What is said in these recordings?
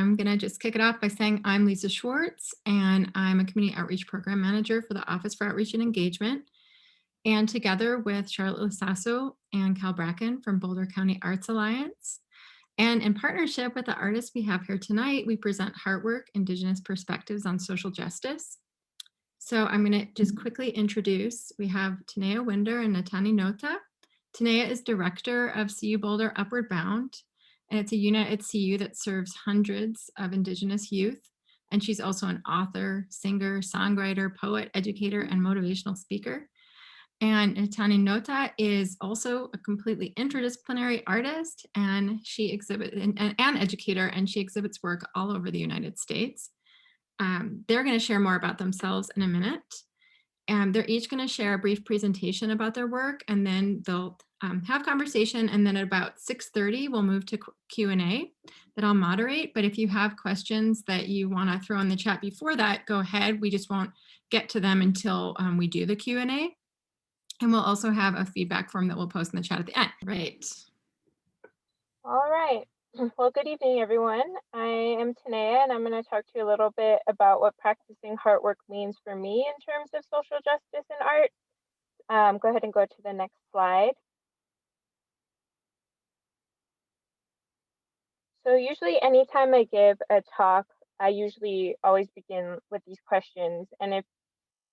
I'm going to just kick it off by saying I'm Lisa Schwartz, and I'm a Community Outreach Program Manager for the Office for Outreach and Engagement. And together with Charlotte Lasasso and Cal Bracken from Boulder County Arts Alliance, and in partnership with the artists we have here tonight, we present Heartwork, Indigenous Perspectives on Social Justice. So I'm going to just quickly introduce, we have Tanea Winder and Natani Nota. Tanea is director of CU Boulder Upward Bound, and it's a unit at CU that serves hundreds of Indigenous youth. And she's also an author, singer, songwriter, poet, educator, and motivational speaker. And Natani Nota is also a completely interdisciplinary artist, and she exhibits an educator, and she exhibits work all over the United States. They're going to share more about themselves in a minute. And they're each going to share a brief presentation about their work, and then they'll have conversation. And then at about 6:30, we'll move to Q&A that I'll moderate. But if you have questions that you want to throw in the chat before that, go ahead. We just won't get to them until we do the Q&A. And we'll also have a feedback form that we'll post in the chat at the end. Right. All right. Well, good evening, everyone. I am Tanea, and I'm going to talk to you a little bit about what practicing Heartwork means for me in terms of social justice and art. Go ahead and go to the next slide. So usually anytime I give a talk, I usually always begin with these questions. And if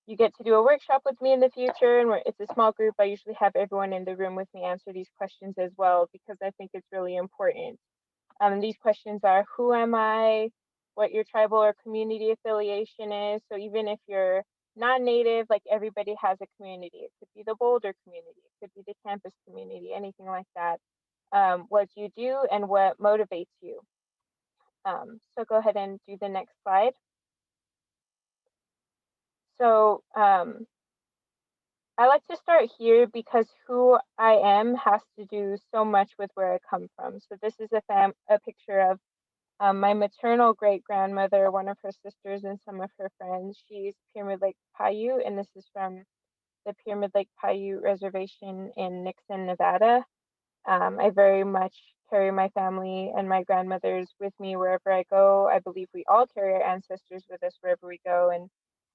you get to do a workshop with me in the future, and it's a small group, I usually have everyone in the room with me answer these questions as well, because I think it's really important. These questions are, who am I, what your tribal or community affiliation is. So even if you're non-native, like everybody has a community. It could be the Boulder community, it could be the campus community, anything like that. What you do and what motivates you. So go ahead and do the next slide. So I like to start here because who I am has to do so much with where I come from. So this is a picture of my maternal great-grandmother, one of her sisters, and some of her friends. She's Pyramid Lake Paiute, and this is from the Pyramid Lake Paiute Reservation in Nixon, Nevada. I very much carry my family and my grandmothers with me wherever I go. I believe we all carry our ancestors with us wherever we go, and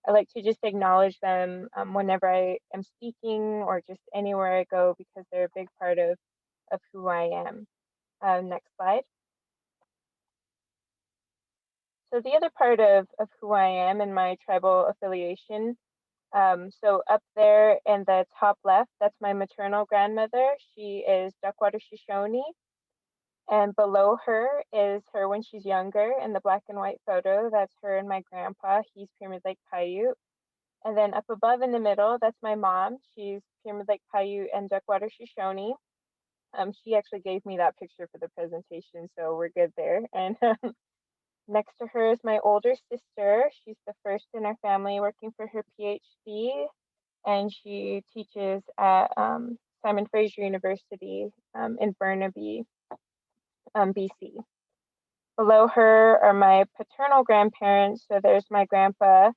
I like to just acknowledge them whenever I am speaking or just anywhere I go, because they're a big part of who I am. Next slide. So the other part of who I am and my tribal affiliation, so up there in the top left, that's my maternal grandmother. She is Duckwater Shoshone. And below her is her when she's younger in the black and white photo. That's her and my grandpa. He's Pyramid Lake Paiute. And then up above in the middle, that's my mom. She's Pyramid Lake Paiute and Duckwater Shoshone. She actually gave me that picture for the presentation, so we're good there. And next to her is my older sister. She's the first in our family working for her PhD, and she teaches at Simon Fraser University in Burnaby, BC. Below her are my paternal grandparents. So there's my grandpa.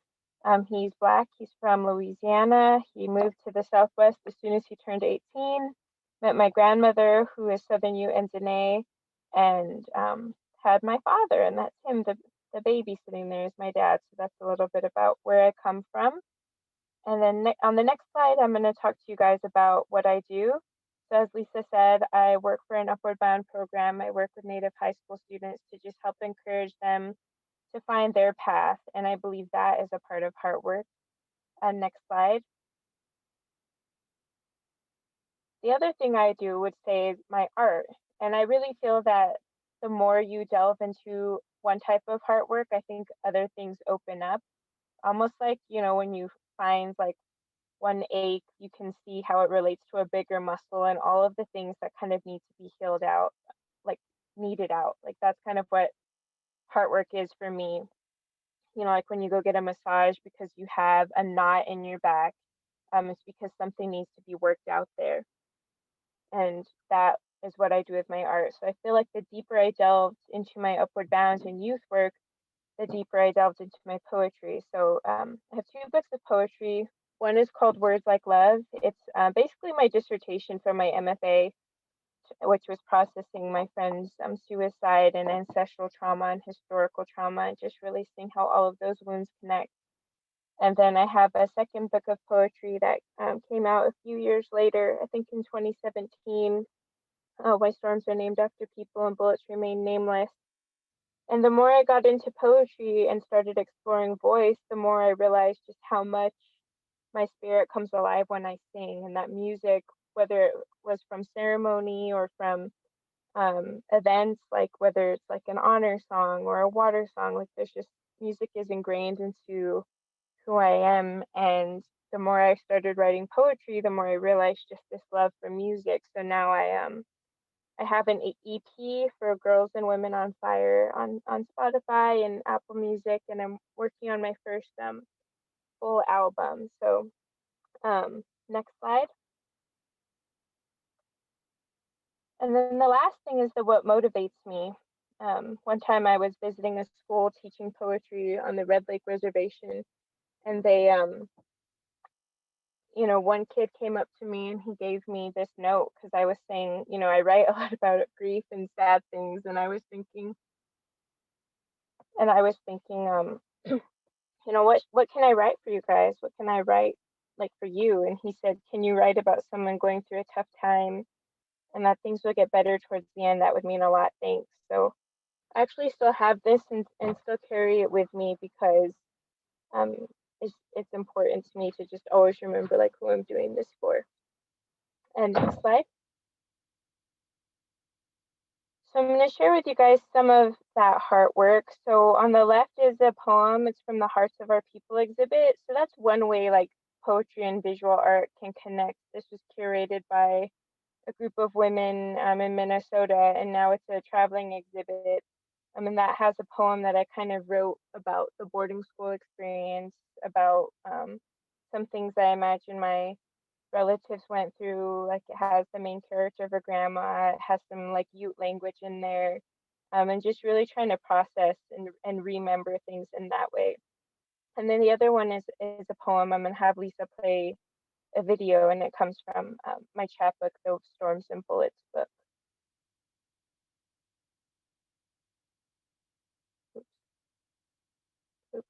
He's Black. He's from Louisiana. He moved to the Southwest as soon as he turned 18. Met my grandmother, who is Southern Ute and Danae, and had my father, and that's him. The baby sitting there is my dad. So that's a little bit about where I come from. And then on the next slide, I'm going to talk to you guys about what I do. So as Lisa said, I work for an Upward Bound program. I work with Native high school students to just help encourage them to find their path. And I believe that is a part of Heartwork. Next slide. The other thing I do would say is my art. And I really feel that the more you delve into one type of Heartwork, I think other things open up. Almost like, you know, when you find like one ache, you can see how it relates to a bigger muscle and all of the things that kind of need to be healed out, like needed out. Like that's kind of what Heartwork is for me. You know, like when you go get a massage because you have a knot in your back, it's because something needs to be worked out there. And that is what I do with my art. So I feel like the deeper I delved into my Upward Bound and youth work, the deeper I delved into my poetry. So I have 2 books of poetry. One is called Words Like Love. It's basically my dissertation for my MFA which was processing my friend's suicide and ancestral trauma and historical trauma, and just really seeing how all of those wounds connect. And then I have a second book of poetry that came out a few years later, I think in 2017. Why Storms Are Named After People and Bullets Remain Nameless. And the more I got into poetry and started exploring voice, the more I realized just how much my spirit comes alive when I sing, and that music, whether it was from ceremony or from events, like whether it's like an honor song or a water song, like there's just music is ingrained into who I am. And the more I started writing poetry, the more I realized just this love for music. So now I have an EP for Girls and Women on Fire on Spotify and Apple Music, and I'm working on my first full album. So next slide. And then the last thing is what motivates me. One time I was visiting a school teaching poetry on the Red Lake Reservation, and they one kid came up to me and he gave me this note because I was saying, I write a lot about grief and sad things, and I was thinking, what can I write for you guys? What can I write like for you? And he said, can you write about someone going through a tough time and that things will get better towards the end? That would mean a lot. Thanks. So I actually still have this and still carry it with me because it's important to me to just always remember like who I'm doing this for. And next slide. So I'm going to share with you guys some of that Heartwork. So on the left is a poem. It's from the Hearts of Our People exhibit. So that's one way like poetry and visual art can connect. This was curated by a group of women in Minnesota, and now it's a traveling exhibit. And that has a poem that I kind of wrote about the boarding school experience, about some things I imagine my relatives went through. Like it has the main character of her grandma, it has some like Ute language in there, and just really trying to process and remember things in that way. And then the other one is a poem. I'm gonna have Lisa play a video, and it comes from my chapbook, the Storms and Bullets book. Oops. Oops.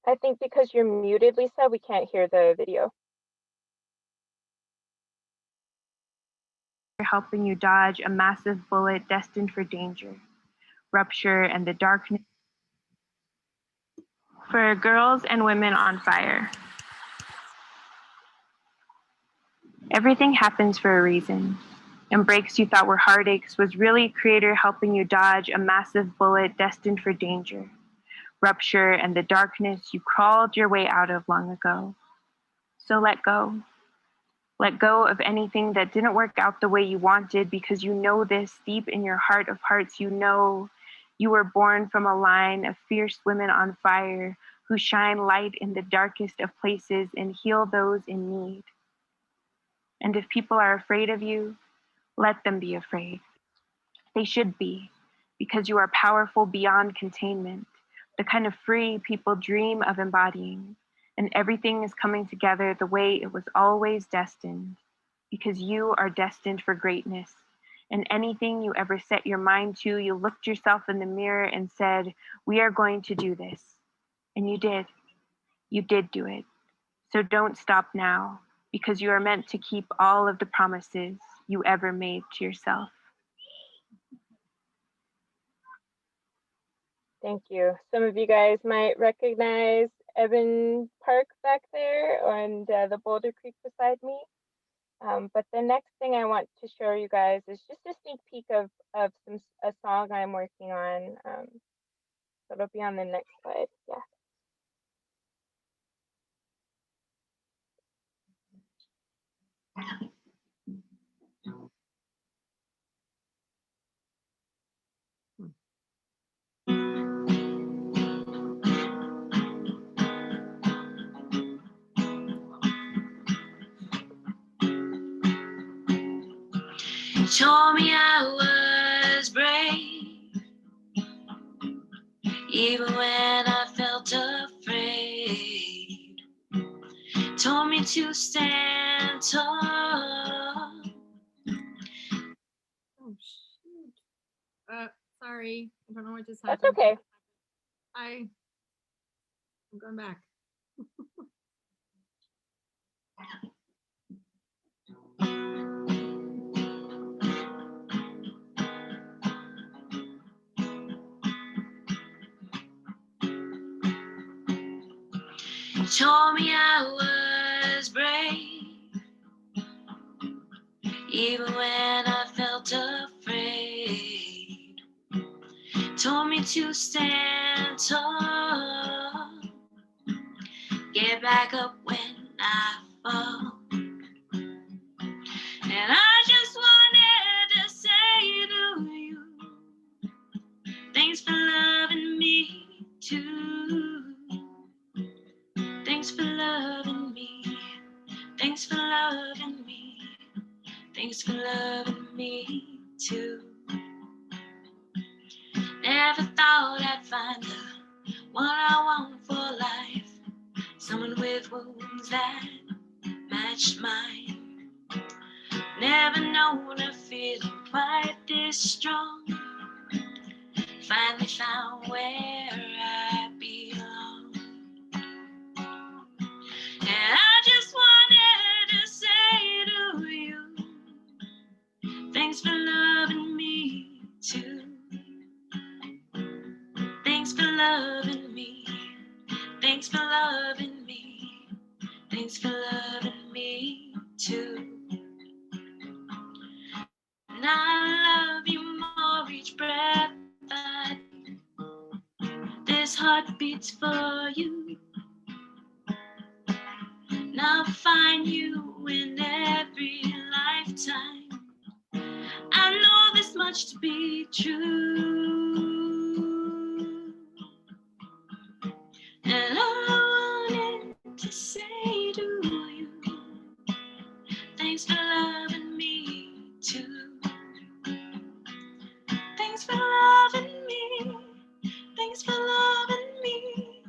I think because you're muted, Lisa, we can't hear the video. Helping you dodge a massive bullet destined for danger, rupture, and the darkness. For girls and women on fire. Everything happens for a reason, and breaks you thought were heartaches was really Creator helping you dodge a massive bullet destined for danger, rupture, and the darkness you crawled your way out of long ago. So let go. Let go of anything that didn't work out the way you wanted, because you know this deep in your heart of hearts. You know you were born from a line of fierce women on fire who shine light in the darkest of places and heal those in need. And if people are afraid of you, let them be afraid. They should be, because you are powerful beyond containment, the kind of free people dream of embodying. And everything is coming together the way it was always destined, because you are destined for greatness. And anything you ever set your mind to, you looked yourself in the mirror and said, we are going to do this. And you did. You did do it. So don't stop now, because you are meant to keep all of the promises you ever made to yourself. Thank you. Some of you guys might recognize Evan Park back there and the Boulder Creek beside me. But the next thing I want to show you guys is just a sneak peek of a song I'm working on. So it'll be on the next slide. Yeah. Told me I was brave, even when I felt afraid. Told me to stand tall. Oh, shoot. Sorry. I don't know what just That's happened. okay. I'm going back. Told me I was brave, even when I felt afraid. Told me to stand tall, get back up when I fall. And I just wanted to say to you, thanks for loving me too. Thanks for loving me. Thanks for loving me. Thanks for loving me too. Never thought I'd find the one I want for life. Someone with wounds that matched mine. Never known a feeling quite this strong. Finally found where I belong. And I just wanted to say to you, thanks for loving me too. Thanks for loving me. Thanks for loving me. Thanks for loving me too. And I love you more each breath I take. This heart beats for you. And I'll find you in every lifetime. I know this much to be true. And I wanted to say to you, thanks for loving me too. Thanks for loving me. Thanks for loving me.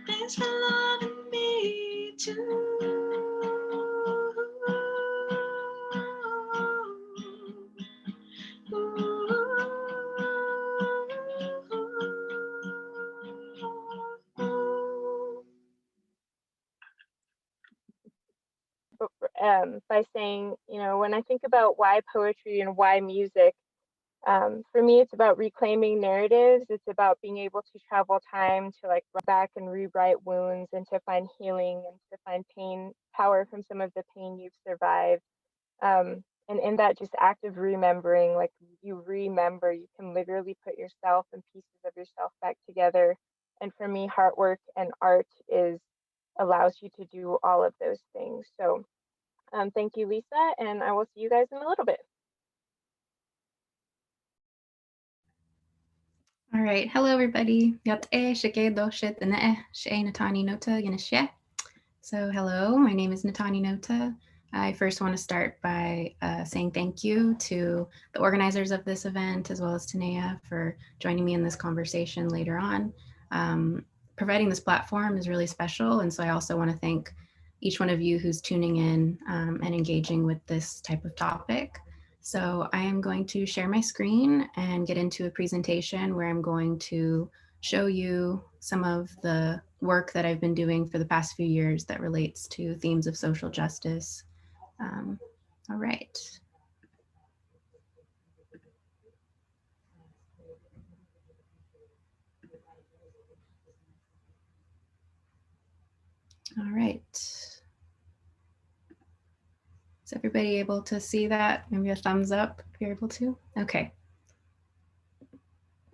Thanks for loving me too. By saying, when I think about why poetry and why music, for me, it's about reclaiming narratives. It's about being able to travel time to like run back and rewrite wounds and to find healing and to find power from some of the pain you've survived. And in that just act of remembering, like you remember, you can literally put yourself and pieces of yourself back together. And for me, Heartwork and art allows you to do all of those things. So thank you, Lisa, and I will see you guys in a little bit. All right, hello everybody. So hello, my name is Natani Nota. I first want to start by saying thank you to the organizers of this event, as well as Danae for joining me in this conversation later on. Providing this platform is really special, and so I also want to thank each one of you who's tuning in and engaging with this type of topic. So I am going to share my screen and get into a presentation where I'm going to show you some of the work that I've been doing for the past few years that relates to themes of social justice. All right. All right. Is everybody able to see that? Maybe a thumbs up if you're able to. Okay.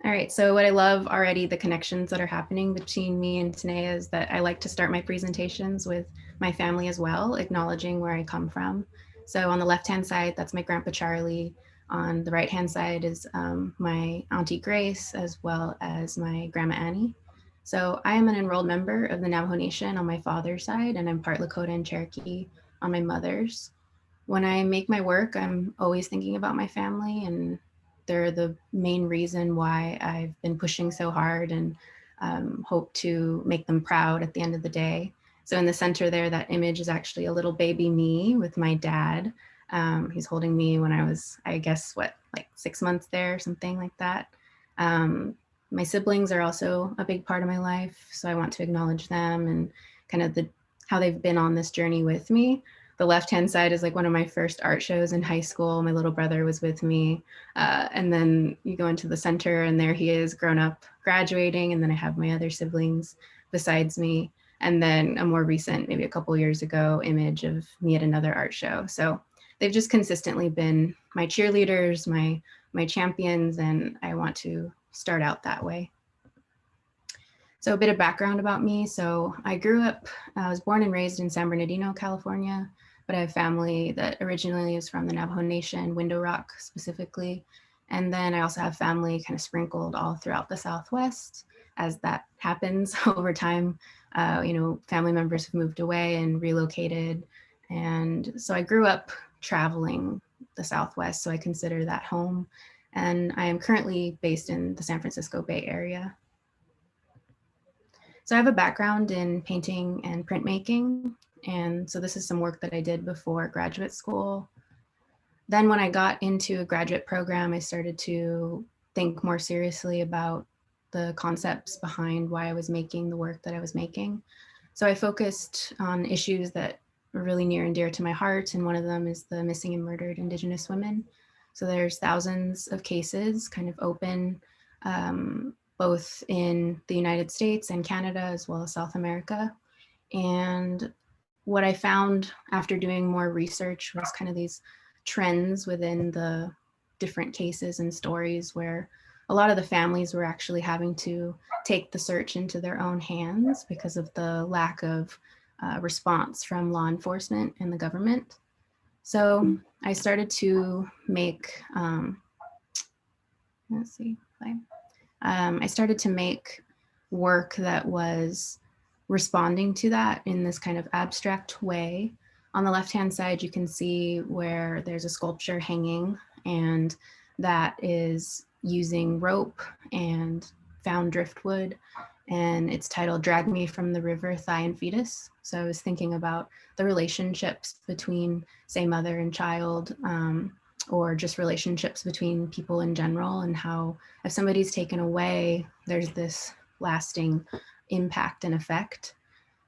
All right, so what I love already, the connections that are happening between me and Danae, is that I like to start my presentations with my family as well, acknowledging where I come from. So on the left-hand side, that's my Grandpa Charlie. On the right-hand side is my Auntie Grace, as well as my Grandma Annie. So I am an enrolled member of the Navajo Nation on my father's side, and I'm part Lakota and Cherokee on my mother's. when I make my work, I'm always thinking about my family, and they're the main reason why I've been pushing so hard and hope to make them proud at the end of the day. So in the center there, that image is actually a little baby me with my dad. He's holding me when I was, I guess, what, like 6 months there, something like that. My siblings are also a big part of my life, so I want to acknowledge them and kind of how they've been on this journey with me. The left-hand side is like one of my first art shows in high school. My little brother was with me. And then you go into the center and there he is, grown up, graduating. And then I have my other siblings besides me. And then a more recent, maybe a couple years ago, image of me at another art show. So they've just consistently been my cheerleaders, my champions, and I want to start out that way. So a bit of background about me. So I was born and raised in San Bernardino, California, but I have family that originally is from the Navajo Nation, Window Rock specifically. And then I also have family kind of sprinkled all throughout the Southwest. As that happens over time, family members have moved away and relocated. And so I grew up traveling the Southwest, so I consider that home. And I am currently based in the San Francisco Bay Area. So I have a background in painting and printmaking. And so this is some work that I did before graduate school. Then when I got into a graduate program, I started to think more seriously about the concepts behind why I was making the work that I was making. So I focused on issues that were really near and dear to my heart. And one of them is the missing and murdered Indigenous women. So there's thousands of cases kind of open, both in the United States and Canada, as well as South America. And what I found after doing more research was kind of these trends within the different cases and stories where a lot of the families were actually having to take the search into their own hands because of the lack of response from law enforcement and the government. So I started to make, I started to make work that was responding to that in this kind of abstract way. On the left-hand side, you can see where there's a sculpture hanging, and that is using rope and found driftwood, and it's titled "Drag Me from the River, Thigh and Fetus." So I was thinking about the relationships between, say, mother and child, or just relationships between people in general, and how if somebody's taken away, there's this lasting impact and effect.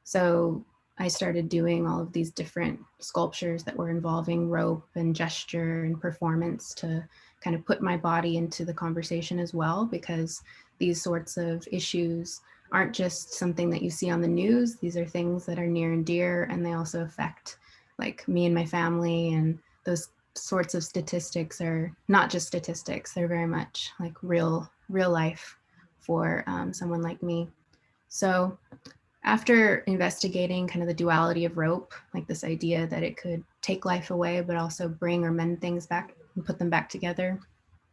So I started doing all of these different sculptures that were involving rope and gesture and performance to kind of put my body into the conversation as well, because these sorts of issues aren't just something that you see on the news. These are things that are near and dear, and they also affect like me and my family, and those sorts of statistics are not just statistics, they're very much like real life for someone like me. So after investigating kind of the duality of rope, like this idea that it could take life away, but also bring or mend things back and put them back together,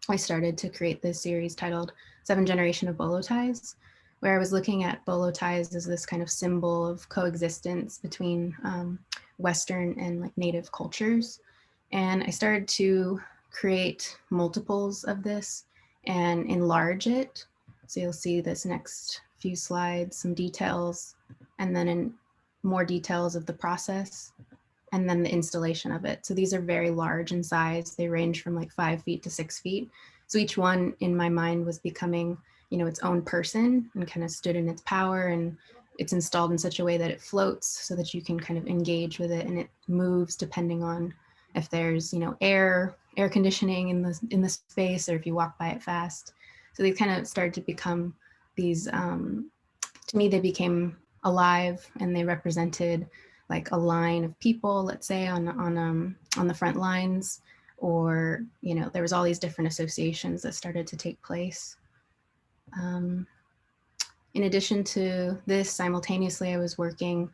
I started to create this series titled 7 Generation of Bolo Ties, where I was looking at bolo ties as this kind of symbol of coexistence between Western and like Native cultures. And I started to create multiples of this and enlarge it. So you'll see this next few slides, some details, and then in more details of the process, and then the installation of it. So these are very large in size. They range from like 5 feet to 6 feet. So each one in my mind was becoming, its own person and kind of stood in its power, and it's installed in such a way that it floats so that you can kind of engage with it, and it moves depending on if there's, air conditioning in the space, or if you walk by it fast. So they kind of started to become these, to me, they became alive, and they represented like a line of people, let's say on the front lines, or, there was all these different associations that started to take place. In addition to this, simultaneously, I was working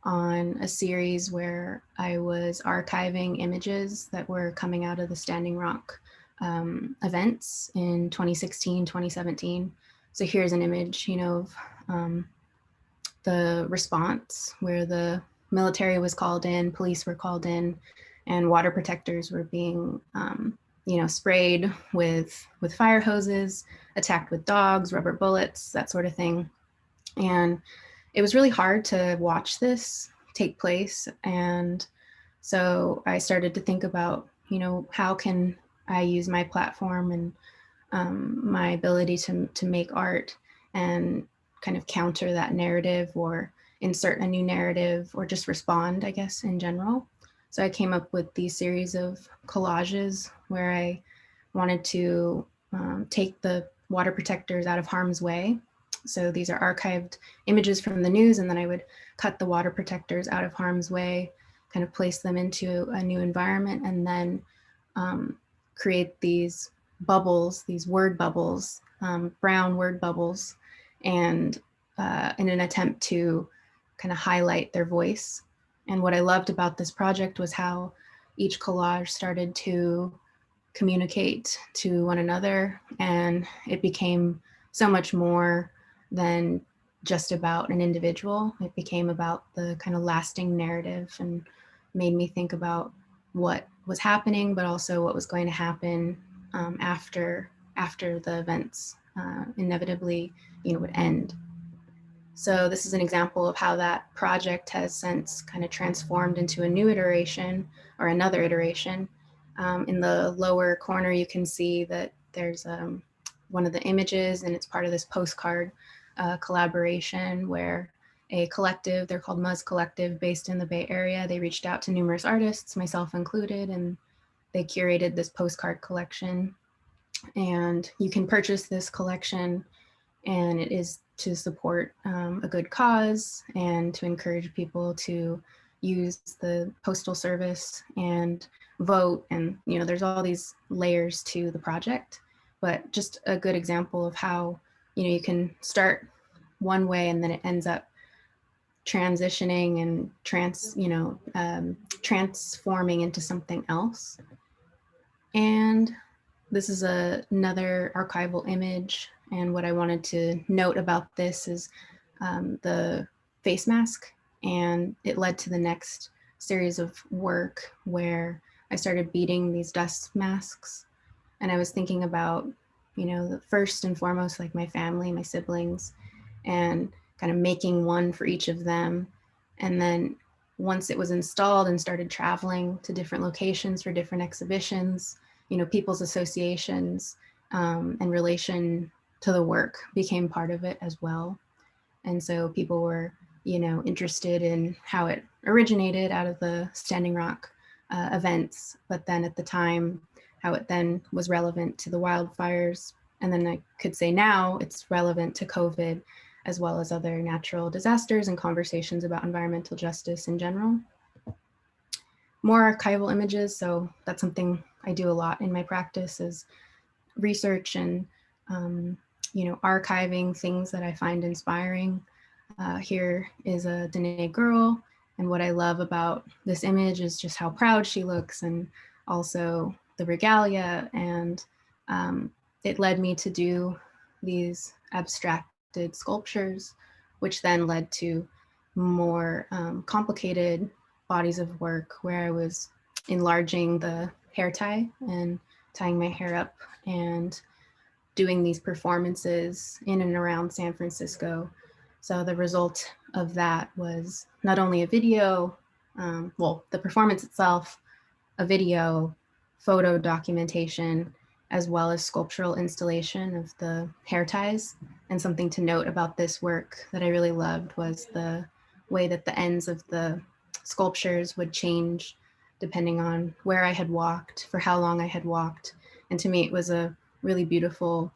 on a series where I was archiving images that were coming out of the Standing Rock events in 2016, 2017. So here's an image, of the response where the military was called in, police were called in, and water protectors were being, sprayed with fire hoses, attacked with dogs, rubber bullets, that sort of thing. And it was really hard to watch this take place. And so I started to think about, how can I use my platform and my ability to make art and kind of counter that narrative or insert a new narrative or just respond, I guess, in general. So I came up with these series of collages where I wanted to take the water protectors out of harm's way. So these are archived images from the news, and then I would cut the water protectors out of harm's way, kind of place them into a new environment, and then create these bubbles, these word bubbles, brown word bubbles, and in an attempt to kind of highlight their voice. And what I loved about this project was how each collage started to communicate to one another, and it became so much more than just about an individual. It became about the kind of lasting narrative and made me think about what was happening, but also what was going to happen after the events inevitably, would end. So this is an example of how that project has since kind of transformed into a new iteration or another iteration. In the lower corner, you can see that there's one of the images, and it's part of this postcard collaboration where a collective, they're called Muzz Collective, based in the Bay Area. They reached out to numerous artists, myself included, and they curated this postcard collection. And you can purchase this collection, and it is to support a good cause and to encourage people to use the postal service and vote. And, there's all these layers to the project, but just a good example of how, you can start one way and then it ends up transitioning and transforming into something else. And this is another archival image. And what I wanted to note about this is the face mask. And it led to the next series of work where I started beading these dust masks. And I was thinking about, the first and foremost, like my family, my siblings, and kind of making one for each of them. And then once it was installed and started traveling to different locations for different exhibitions, people's associations and relation to the work became part of it as well. And so people were, interested in how it originated out of the Standing Rock events, but then at the time, how it then was relevant to the wildfires. And then I could say now it's relevant to COVID, as well as other natural disasters and conversations about environmental justice in general. More archival images, so that's something I do a lot in my practice, is research and archiving things that I find inspiring. Here is a Danae Girl, and what I love about this image is just how proud she looks, and also the regalia, and it led me to do these abstracted sculptures, which then led to more complicated bodies of work where I was enlarging the hair tie and tying my hair up and doing these performances in and around San Francisco. So the result of that was not only a video, the performance itself, a video, photo documentation, as well as sculptural installation of the hair ties. And something to note about this work that I really loved was the way that the ends of the sculptures would change depending on where I had walked, for how long I had walked. And to me, it was a really beautiful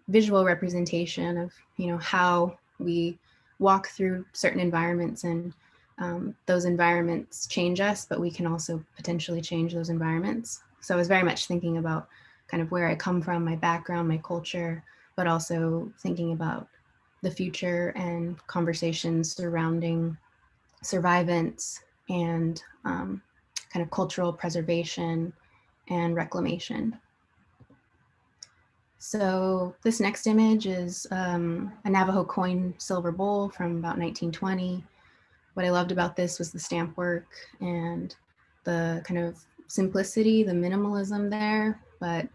visual representation of, how we walk through certain environments, and those environments change us, but we can also potentially change those environments. So I was very much thinking about kind of where I come from, my background, my culture, but also thinking about the future and conversations surrounding survivance and kind of cultural preservation and reclamation. So this next image is a Navajo coin silver bowl from about 1920. What I loved about this was the stamp work and the kind of simplicity, the minimalism there, but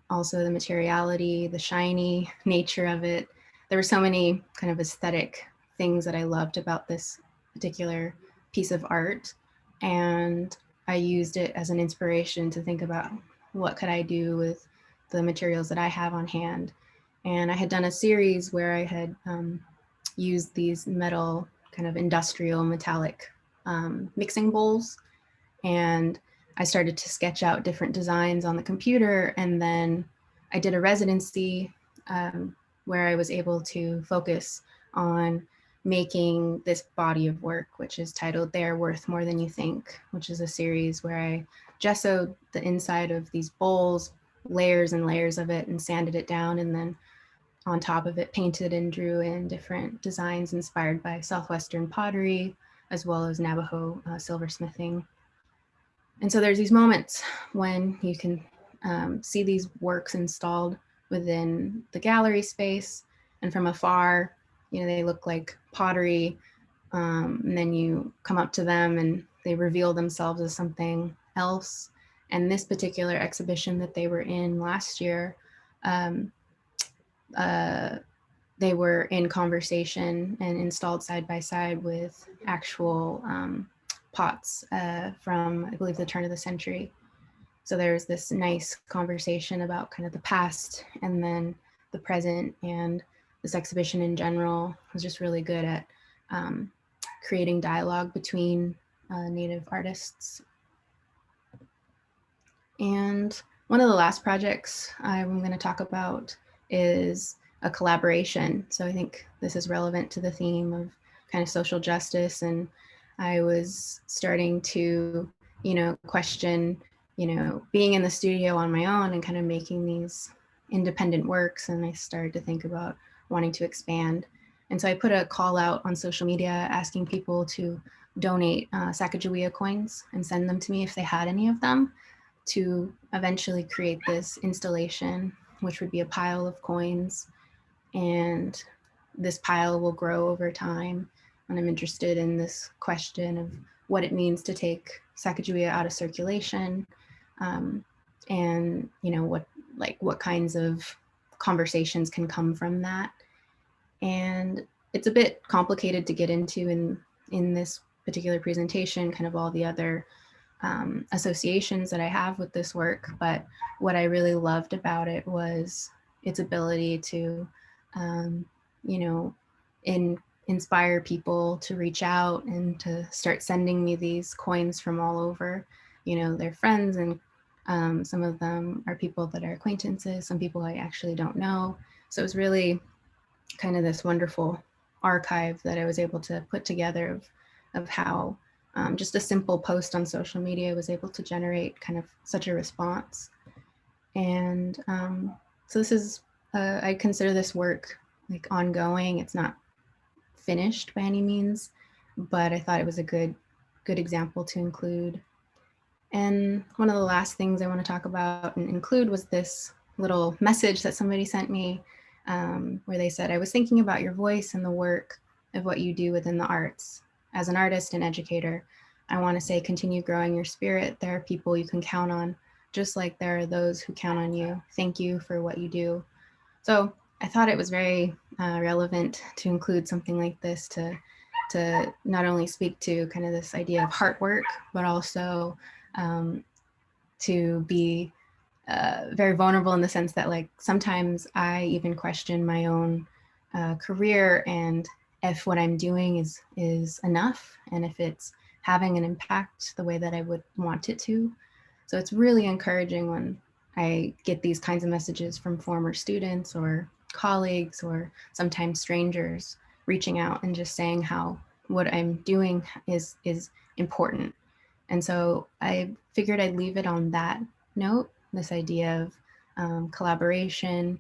also the materiality, the shiny nature of it. There were so many kind of aesthetic things that I loved about this particular piece of art. And I used it as an inspiration to think about what could I do with the materials that I have on hand. And I had done a series where I had used these metal kind of industrial metallic mixing bowls. And I started to sketch out different designs on the computer. And then I did a residency where I was able to focus on making this body of work, which is titled They Are Worth More Than You Think, which is a series where I gessoed the inside of these bowls, layers and layers of it, and sanded it down. And then on top of it, painted and drew in different designs inspired by Southwestern pottery, as well as Navajo silversmithing. And so there's these moments when you can see these works installed within the gallery space, and from afar, you know, they look like pottery. And then you come up to them and they reveal themselves as something else. And this particular exhibition that they were in last year, they were in conversation and installed side by side with actual pots from, I believe, the turn of the century. So there's this nice conversation about kind of the past and then the present, and this exhibition in general was just really good at creating dialogue between Native artists. And one of the last projects I'm going to talk about is a collaboration. So I think this is relevant to the theme of kind of social justice. And I was starting to, you know, question, you know, being in the studio on my own and kind of making these independent works. And I started to think about wanting to expand. And so I put a call out on social media asking people to donate Sacagawea coins and send them to me if they had any of them, to eventually create this installation, which would be a pile of coins. And this pile will grow over time. And I'm interested in this question of what it means to take Sacagawea out of circulation, and you know, what kinds of conversations can come from that. And it's a bit complicated to get into in this particular presentation, kind of all the other associations that I have with this work. But what I really loved about it was its ability to, you know, inspire people to reach out and to start sending me these coins from all over. You know, they're friends, and some of them are people that are acquaintances, some people I actually don't know. So it was really kind of this wonderful archive that I was able to put together of how just a simple post on social media was able to generate kind of such a response. And so this is, I consider this work like ongoing. It's not finished by any means, but I thought it was a good example to include. And one of the last things I want to talk about and include was this little message that somebody sent me, where they said, I was thinking about your voice and the work of what you do within the arts. As an artist and educator, I want to say, continue growing your spirit. There are people you can count on, just like there are those who count on you. Thank you for what you do. So I thought it was very relevant to include something like this to not only speak to kind of this idea of Heartwork, but also to be very vulnerable in the sense that, like, sometimes I even question my own career and if what I'm doing is enough, and if it's having an impact the way that I would want it to. So it's really encouraging when I get these kinds of messages from former students or colleagues or sometimes strangers reaching out and just saying how what I'm doing is important. And so I figured I'd leave it on that note, this idea of collaboration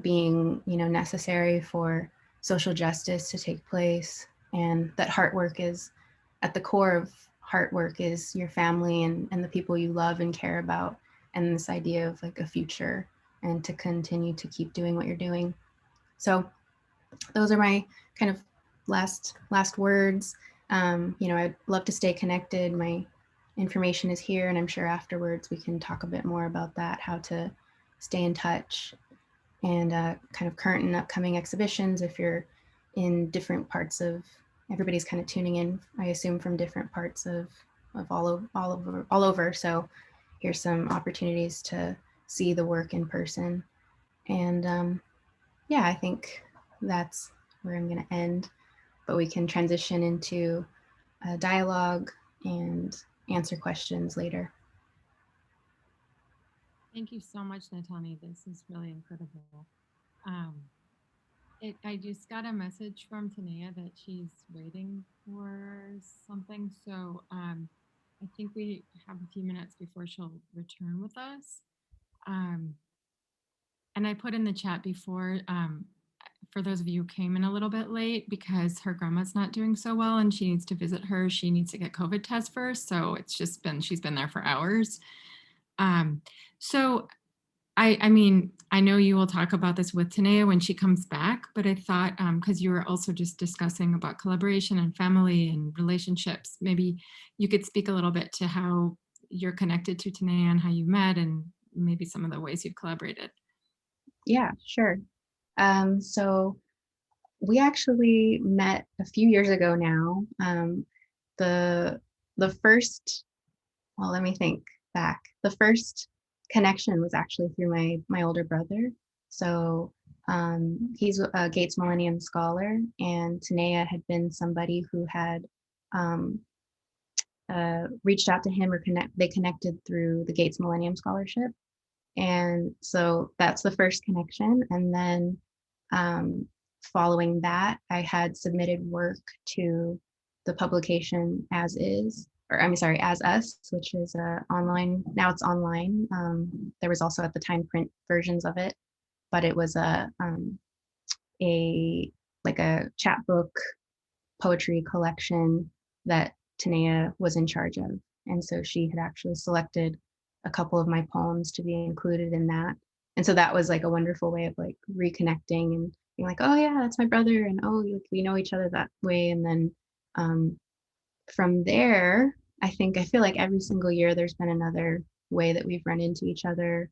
being, you know, necessary for social justice to take place, and that Heartwork is at the core of Heartwork is your family and the people you love and care about, and this idea of like a future and to continue to keep doing what you're doing. So those are my kind of last words. You know, I'd love to stay connected. My information is here, and I'm sure afterwards we can talk a bit more about that, how to stay in touch, and kind of current and upcoming exhibitions. If you're in different parts of, everybody's kind of tuning in, I assume, from different parts of all over. So here's some opportunities to see the work in person. And yeah, I think that's where I'm going to end, but we can transition into a dialogue and answer questions later. Thank you so much, Natani. This is really incredible. I just got a message from Tanea that she's waiting for something. So I think we have a few minutes before she'll return with us. And I put in the chat before, for those of you who came in a little bit late, because her grandma's not doing so well and she needs to visit her. She needs to get COVID test first. So it's just been, she's been there for hours. So I mean, I know you will talk about this with Tanea when she comes back, but I thought, because you were also just discussing about collaboration and family and relationships, maybe you could speak a little bit to how you're connected to Tanea and how you met and maybe some of the ways you've collaborated. Yeah, sure. So we actually met a few years ago now. The first, well, let me think back. The first connection was actually through my older brother. So he's a Gates Millennium Scholar, and Tanea had been somebody who had reached out to him, or they connected through the Gates Millennium Scholarship. And so that's the first connection. And then following that, I had submitted work to the publication As Is, or I'm sorry, As Us, which is online. Now it's online. There was also at the time print versions of it, but it was a chapbook poetry collection that Tanea was in charge of. And so she had actually selected a couple of my poems to be included in that. And so that was like a wonderful way of like reconnecting and being like, oh yeah, that's my brother. And oh, we know each other that way. And then from there, I feel like every single year there's been another way that we've run into each other.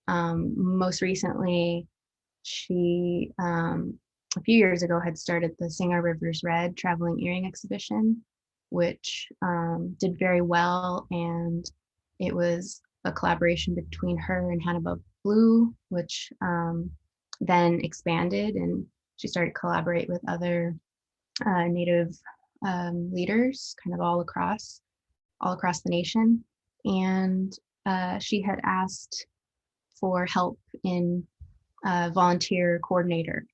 Most recently, she, a few years ago, had started the Sing Our Rivers Red traveling earring exhibition, which did very well. And it was a collaboration between her and Hannah Blue, which then expanded, and she started to collaborate with other Native leaders kind of all across the nation. And she had asked for help in volunteer coordinator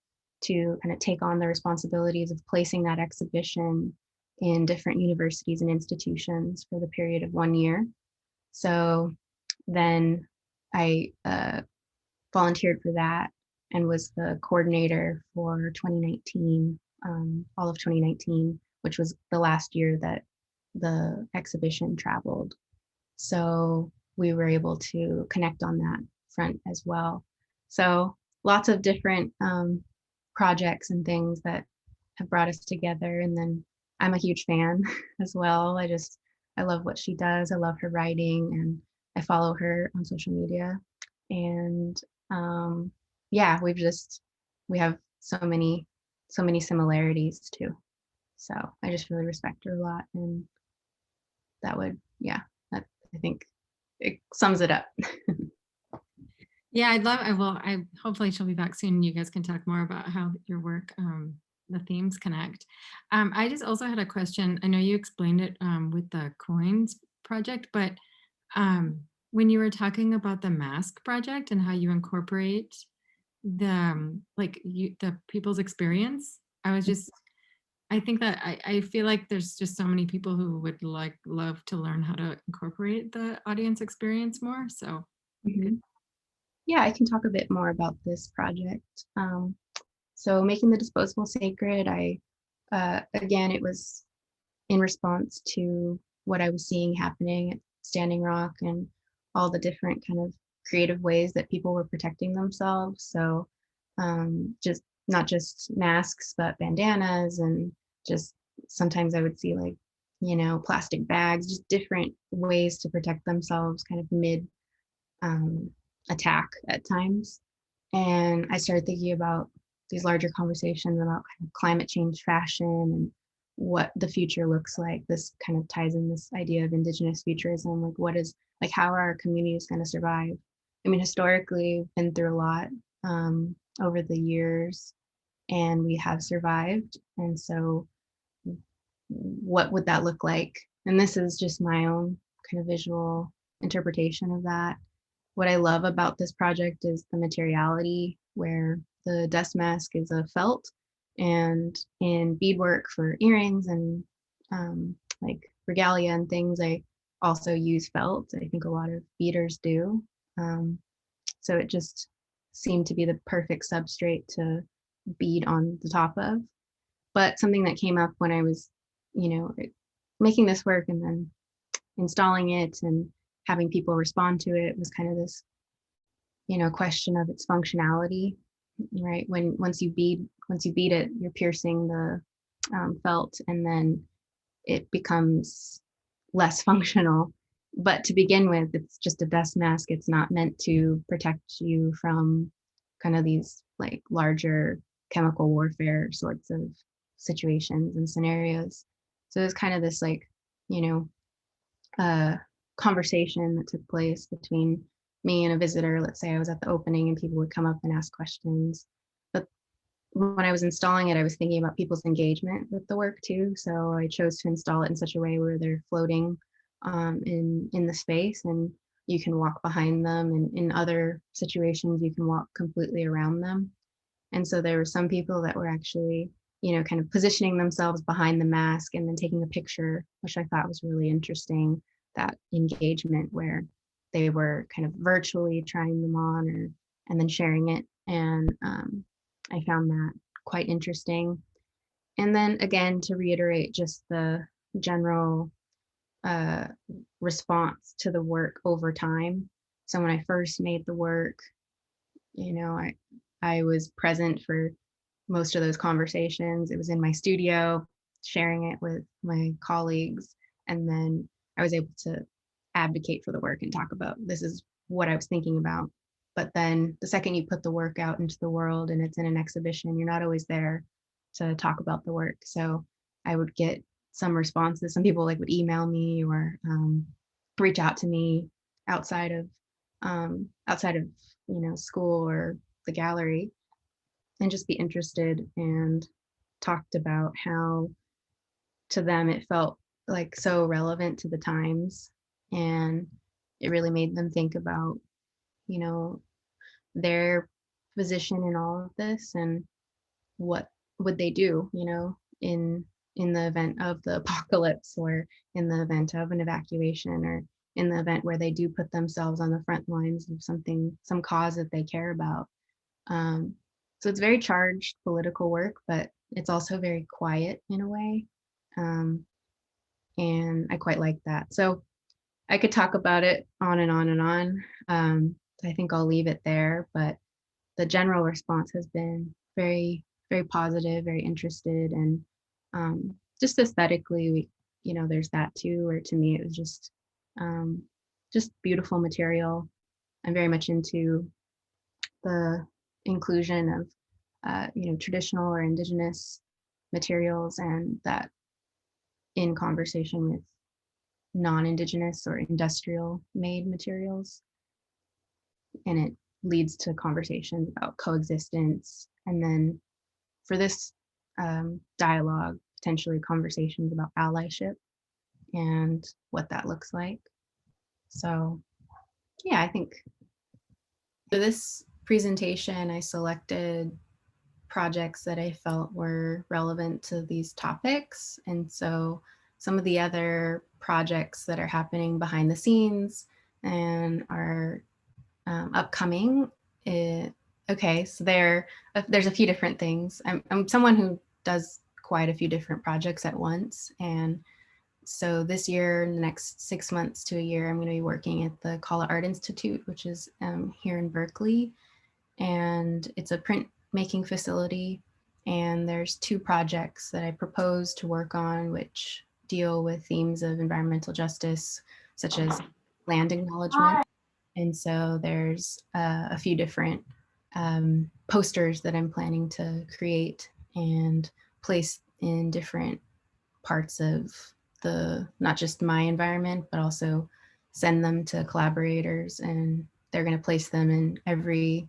to kind of take on the responsibilities of placing that exhibition in different universities and institutions for the period of 1 year. So then I volunteered for that and was the coordinator for 2019, all of 2019, which was the last year that the exhibition traveled. So we were able to connect on that front as well. So lots of different projects and things that have brought us together. And then I'm a huge fan as well. I love what she does. I love her writing, and I follow her on social media. And yeah, we have so many similarities too. So I just really respect her a lot, and I think it sums it up. Yeah, I hopefully she'll be back soon and you guys can talk more about how your work, the themes connect. I just also had a question. I know you explained it with the coins project, but when you were talking about the mask project and how you incorporate the the people's experience, I think that I feel like there's just so many people who would love to learn how to incorporate the audience experience more. So Yeah, I can talk a bit more about this project. So making the disposable sacred, again, it was in response to what I was seeing happening at Standing Rock and all the different kind of creative ways that people were protecting themselves. So just not just masks, but bandanas, and just sometimes I would see like plastic bags, just different ways to protect themselves kind of mid attack at times. And I started thinking about these larger conversations about kind of climate change fashion and what the future looks like. This kind of ties in this idea of Indigenous futurism, like how are our communities going to survive? I mean, historically, we've been through a lot over the years, and we have survived. And so what would that look like? And this is just my own kind of visual interpretation of that. What I love about this project is the materiality, where the dust mask is a felt, and in beadwork for earrings and like regalia and things, I also use felt. I think a lot of beaders do. So it just seemed to be the perfect substrate to bead on the top of. But something that came up when I was, making this work and then installing it and having people respond to it was kind of this, question of its functionality, right? Once you bead it, you're piercing the felt, and then it becomes less functional. But to begin with, it's just a dust mask. It's not meant to protect you from kind of these like larger chemical warfare sorts of situations and scenarios. So it's kind of this like, conversation that took place between me and a visitor. Let's say I was at the opening and people would come up and ask questions. But when I was installing it, I was thinking about people's engagement with the work too. So I chose to install it in such a way where they're floating in the space, and you can walk behind them, and in other situations you can walk completely around them. And so there were some people that were actually, kind of positioning themselves behind the mask and then taking a picture, which I thought was really interesting, that engagement where they were kind of virtually trying them on and then sharing it. And I found that quite interesting. And then again, to reiterate just the general response to the work over time. So when I first made the work, I was present for most of those conversations. It was in my studio, sharing it with my colleagues, and then I was able to advocate for the work and talk about this is what I was thinking about. But then the second you put the work out into the world and it's in an exhibition, you're not always there to talk about the work. So I would get some responses. Some people would email me or reach out to me outside of school or the gallery, and just be interested, and talked about how to them it felt like so relevant to the times, and it really made them think about their position in all of this, and what would they do in the event of the apocalypse, or in the event of an evacuation, or in the event where they do put themselves on the front lines of some cause that they care about. So it's very charged political work, but it's also very quiet in a way. And I quite like that. So I could talk about it on and on and on. I think I'll leave it there, but the general response has been very, very positive, very interested, and just aesthetically, there's that too, where to me it was just beautiful material. I'm very much into the inclusion of traditional or indigenous materials, and that in conversation with non-indigenous or industrial made materials, and it leads to conversations about coexistence, and then for this dialogue, potentially conversations about allyship and what that looks like. So yeah, I think for this presentation, I selected projects that I felt were relevant to these topics. And so some of the other projects that are happening behind the scenes and are upcoming, okay, so there's a few different things. I'm someone who does quite a few different projects at once. And so this year, in the next 6 months to a year, I'm going to be working at the Kala Art Institute, which is here in Berkeley. And it's a printmaking facility. And there's 2 projects that I propose to work on, which deal with themes of environmental justice, such as land acknowledgement. And so there's a few different posters that I'm planning to create and place in different parts of not just my environment, but also send them to collaborators, and they're going to place them in every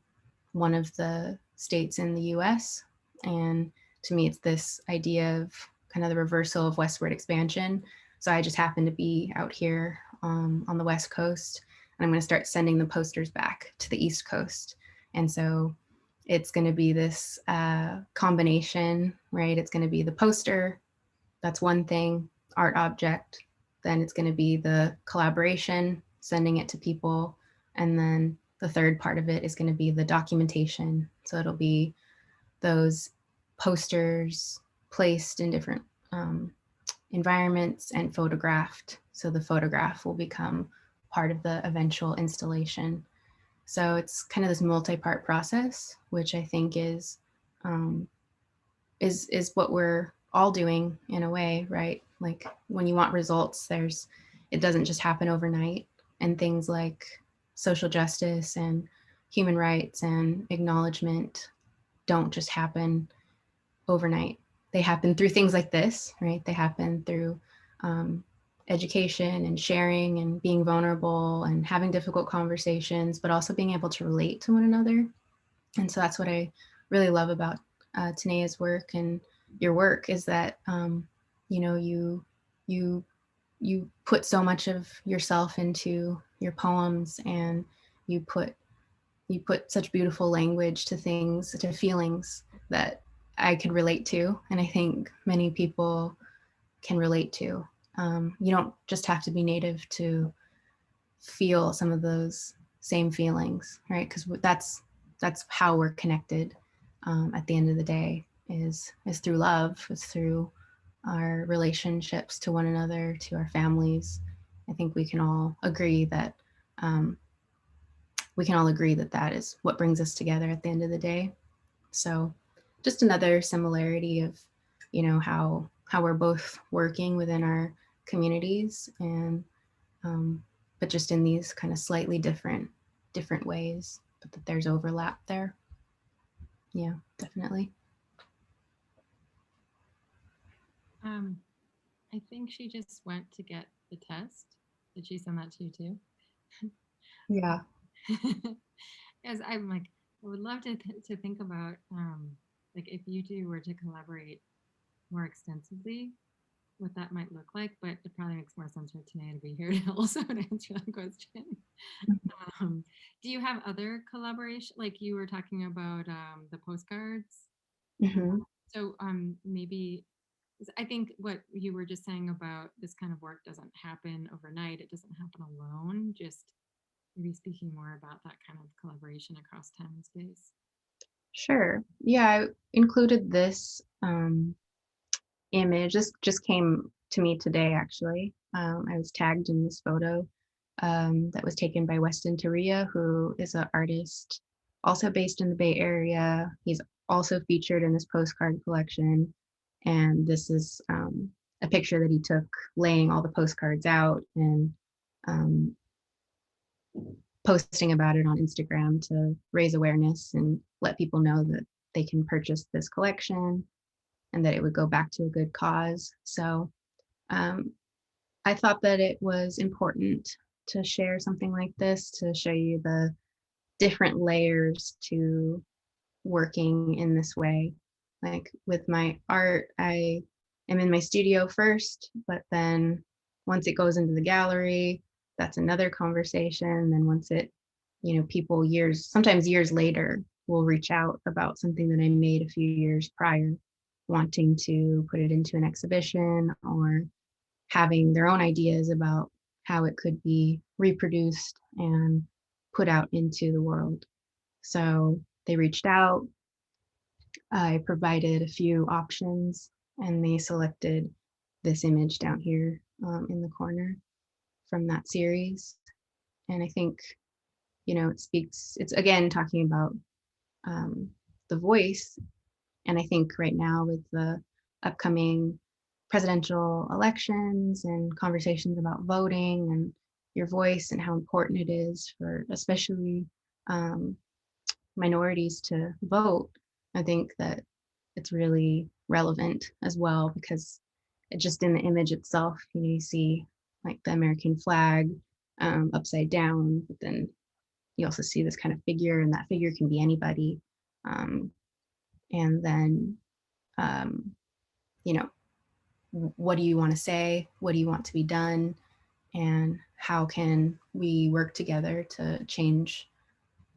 one of the states in the US. And to me, it's this idea of kind of the reversal of westward expansion. So I just happen to be out here on the West Coast, and I'm going to start sending the posters back to the East Coast. And so it's going to be this combination, right? It's going to be the poster, that's one thing, art object. Then it's going to be the collaboration, sending it to people. And then the third part of it is going to be the documentation. So it'll be those posters placed in different environments and photographed. So the photograph will become part of the eventual installation. So it's kind of this multi-part process, which I think is what we're all doing in a way, right? Like when you want results, it doesn't just happen overnight, and things like social justice and human rights and acknowledgement don't just happen overnight. They happen through things like this, right? They happen through education and sharing and being vulnerable and having difficult conversations, but also being able to relate to one another. And so that's what I really love about Tanea's work and your work, is that you put so much of yourself into your poems, and you put such beautiful language to things, to feelings that I could relate to, and I think many people can relate to. You don't just have to be Native to feel some of those same feelings, right? Because that's how we're connected at the end of the day, is through love, is through our relationships to one another, to our families. I think we can all agree that that is what brings us together at the end of the day. So just another similarity of, how we're both working within our communities, and but just in these kind of slightly different ways, but that there's overlap there. Yeah, definitely. I think she just went to get the test. Did she send that to you too? Yeah. As I'm like, I would love to think about like if you two were to collaborate more extensively, what that might look like. But it probably makes more sense for Tanae to be here to also answer that question. Do you have other collaboration, like you were talking about the postcards? Mm-hmm. So maybe, I think what you were just saying about this kind of work doesn't happen overnight. It doesn't happen alone. Just maybe speaking more about that kind of collaboration across time and space. Sure. Yeah, I included this image. This just came to me today, actually. I was tagged in this photo that was taken by Weston Taria, who is an artist also based in the Bay Area. He's also featured in this postcard collection. And this is a picture that he took laying all the postcards out and posting about it on Instagram to raise awareness and let people know that they can purchase this collection and that it would go back to a good cause. So I thought that it was important to share something like this, to show you the different layers to working in this way. Like with my art, I am in my studio first, but then once it goes into the gallery, that's another conversation. Then once it, people sometimes years later will reach out about something that I made a few years prior, wanting to put it into an exhibition or having their own ideas about how it could be reproduced and put out into the world. So they reached out. I provided a few options, and they selected this image down here in the corner from that series. And I think, it's again talking about the voice. And I think right now with the upcoming presidential elections and conversations about voting and your voice and how important it is for especially minorities to vote, I think that it's really relevant as well, because it just in the image itself, you see like the American flag upside down, but then you also see this kind of figure, and that figure can be anybody. And then, you know, what do you want to say? What do you want to be done? And how can we work together to change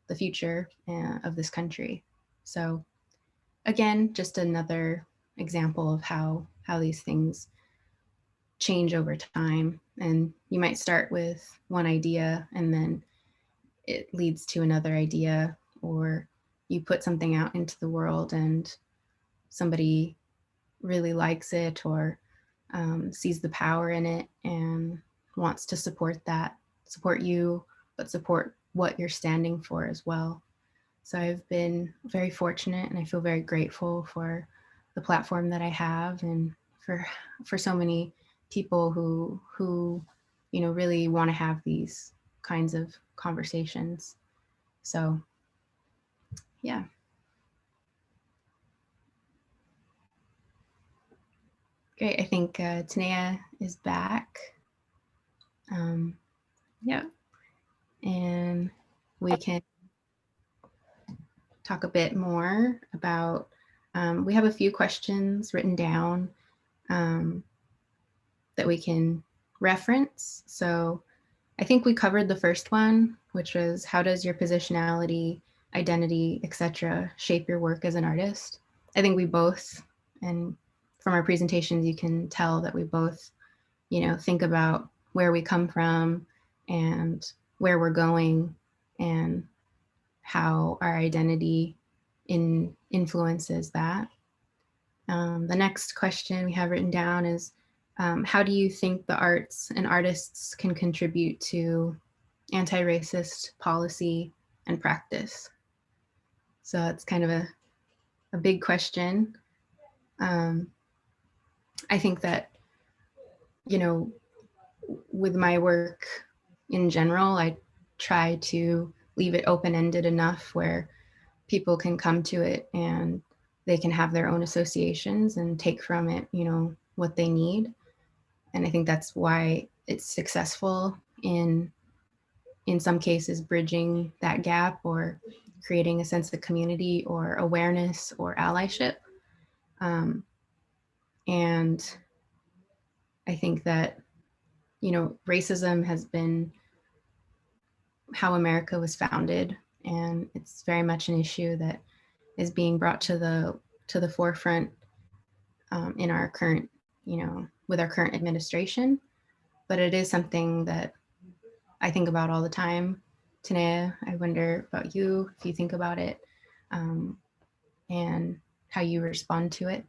the future of this country? So again, just another example of how these things change over time. And you might start with one idea and then it leads to another idea, or you put something out into the world and somebody really likes it or sees the power in it and wants to support that, support you, but support what you're standing for as well. So I've been very fortunate, and I feel very grateful for the platform that I have, and for so many people who really want to have these kinds of conversations. So yeah. Great. I think Tanea is back. Yeah. And we can talk a bit more about, we have a few questions written down that we can reference. So I think we covered the first one, which was how does your positionality, identity, etc. shape your work as an artist? I think we both, and from our presentations, you can tell that we both, think about where we come from and where we're going and how our identity influences that. The next question we have written down is, how do you think the arts and artists can contribute to anti-racist policy and practice? So it's kind of a big question. I think that, with my work in general, I try to leave it open-ended enough where people can come to it and they can have their own associations and take from it, what they need. And I think that's why it's successful in some cases, bridging that gap or creating a sense of community or awareness or allyship. And I think that, racism has been how America was founded, and it's very much an issue that is being brought to the forefront in our current, with our current administration. But it is something that I think about all the time. Tanea, I wonder about you, if you think about it, and how you respond to it.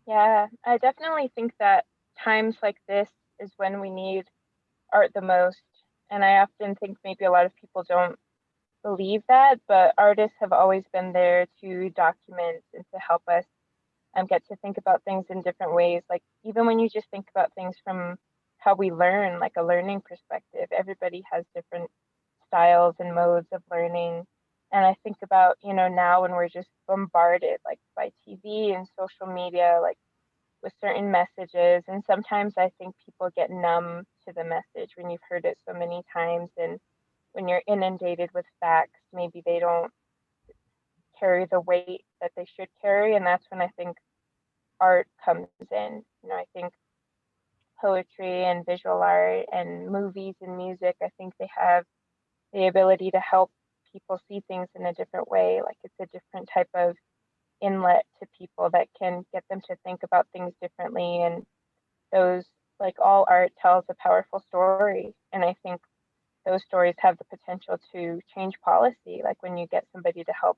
Yeah, I definitely think that times like this is when we need art the most. And I often think maybe a lot of people don't believe that, but artists have always been there to document and to help us get to think about things in different ways. Like even when you just think about things from how we learn, like a learning perspective, everybody has different styles and modes of learning. And I think about, now when we're just bombarded like by TV and social media, like with certain messages. And sometimes I think people get numb to the message when you've heard it so many times. And when you're inundated with facts, maybe they don't carry the weight that they should carry. And that's when I think art comes in. I think poetry and visual art and movies and music, I think they have the ability to help people see things in a different way. Like it's a different type of inlet to people that can get them to think about things differently. And those, like all art, tells a powerful story. And I think those stories have the potential to change policy. Like when you get somebody to help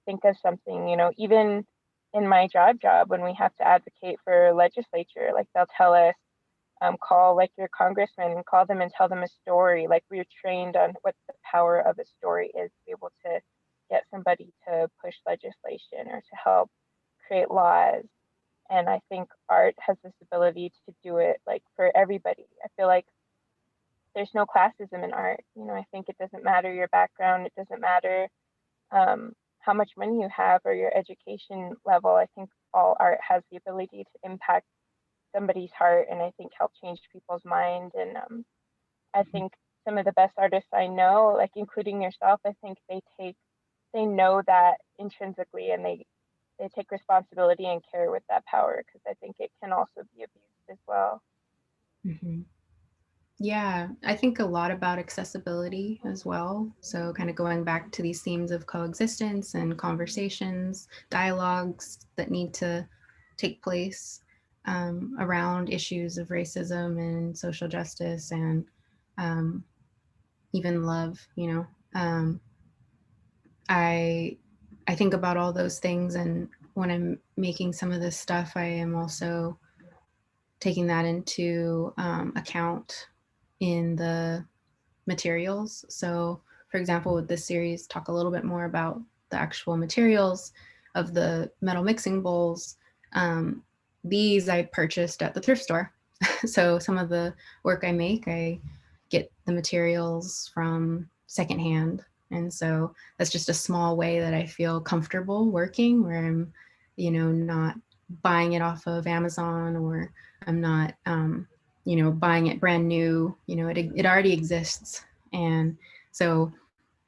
think of something, even in my job, when we have to advocate for legislature, like they'll tell us, call like your congressman and call them and tell them a story. Like we're trained on what the power of a story is to be able to get somebody to push legislation or to help create laws. And I think art has this ability to do it like for everybody. I feel like there's no classism in art. I think it doesn't matter your background. It doesn't matter how much money you have or your education level. I think all art has the ability to impact somebody's heart, and I think help change people's mind. And I think some of the best artists I know, like including yourself, I think they know that intrinsically, and they take responsibility and care with that power, because I think it can also be abused as well. Mm-hmm. Yeah, I think a lot about accessibility as well. So kind of going back to these themes of coexistence and conversations, dialogues that need to take place around issues of racism and social justice and even love, I think about all those things, and when I'm making some of this stuff, I am also taking that into account in the materials. So, for example, with this series, talk a little bit more about the actual materials of the metal mixing bowls. These I purchased at the thrift store. So some of the work I make, I get the materials from secondhand. And so that's just a small way that I feel comfortable working, where I'm, not buying it off of Amazon, or I'm not, buying it brand new. It already exists. And so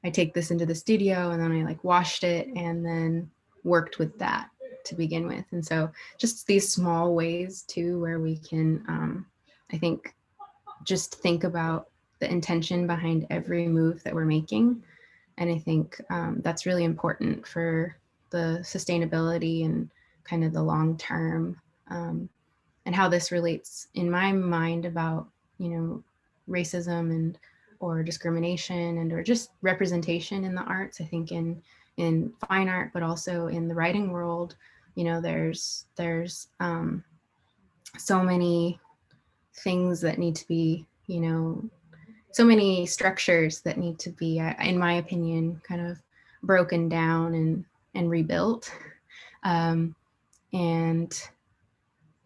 I take this into the studio, and then I like washed it and then worked with that to begin with. And so just these small ways too, where we can, I think, just think about the intention behind every move that we're making. And I think that's really important for the sustainability and kind of the long term, and how this relates in my mind about, racism and or discrimination and or just representation in the arts. I think in fine art, but also in the writing world, there's so many things that need to be, so many structures that need to be, in my opinion, kind of broken down and rebuilt. And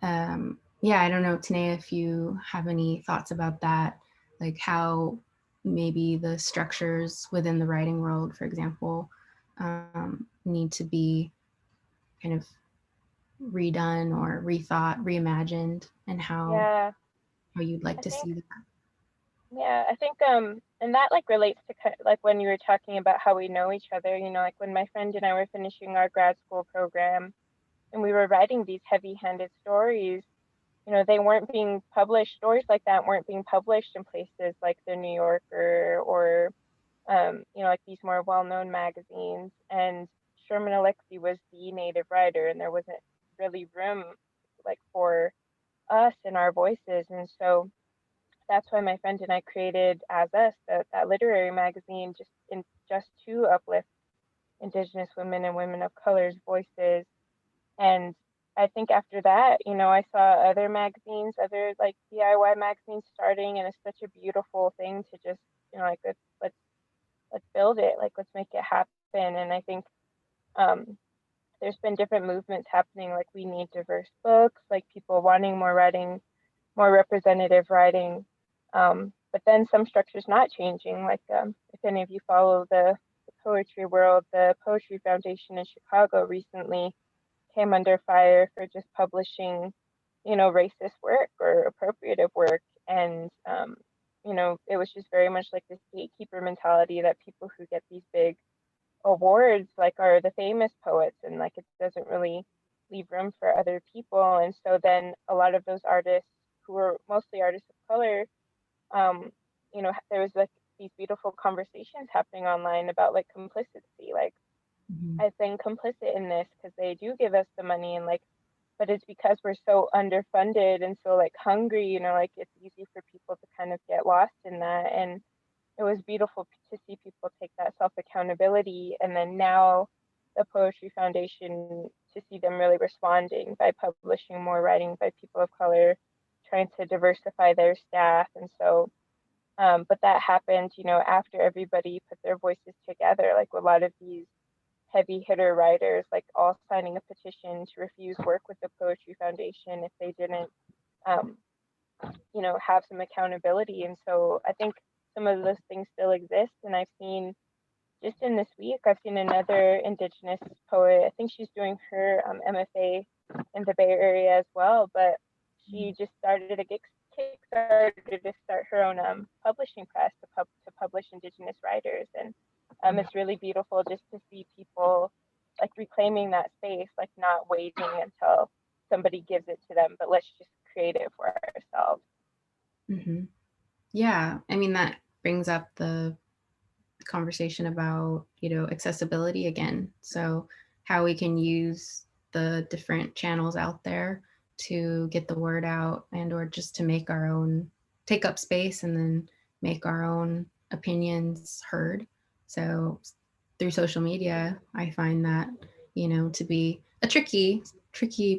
yeah, I don't know, Tanae, if you have any thoughts about that, like how maybe the structures within the writing world, for example, need to be kind of redone or rethought, reimagined, and how you'd like to see that. Yeah, I think and that like relates to like when you were talking about how we know each other, like when my friend and I were finishing our grad school program and we were writing these heavy-handed stories, they weren't being published. Stories like that weren't being published in places like the New Yorker or like these more well-known magazines. And Sherman Alexie was the native writer, and there wasn't really room like for us and our voices. And so that's why my friend and I created As Us, that literary magazine, just to uplift Indigenous women and women of color's voices. And I think after that, I saw other magazines, other like DIY magazines starting, and it's such a beautiful thing to just, like let's build it, like let's make it happen. And I think there's been different movements happening, like we need diverse books, like people wanting more writing, more representative writing. But then some structures not changing, like if any of you follow the poetry world, the Poetry Foundation in Chicago recently came under fire for just publishing, racist work or appropriative work. And, it was just very much like this gatekeeper mentality that people who get these big awards like are the famous poets, and like it doesn't really leave room for other people. And so then a lot of those artists who were mostly artists of color, there was like these beautiful conversations happening online about like complicity, like I've been complicit in this because they do give us the money, and like, but it's because we're so underfunded and so like hungry, like it's easy for people to kind of get lost in that. And it was beautiful to see people take that self accountability. And then now the Poetry Foundation, to see them really responding by publishing more writing by people of color, trying to diversify their staff. And so but that happened, after everybody put their voices together. Like a lot of these heavy hitter writers, like all signing a petition to refuse work with the Poetry Foundation if they didn't, have some accountability. And so I think some of those things still exist. And I've seen just in this week, I've seen another Indigenous poet. I think she's doing her MFA in the Bay Area as well, but she just started a Kickstarter to start her own publishing press to publish Indigenous writers. And it's really beautiful just to see people like reclaiming that space, like not waiting until somebody gives it to them, but let's just create it for ourselves. Mm-hmm. Yeah, I mean, that brings up the conversation about, accessibility again. So how we can use the different channels out there to get the word out and or just to make our own, take up space and then make our own opinions heard. So through social media, I find that, to be a tricky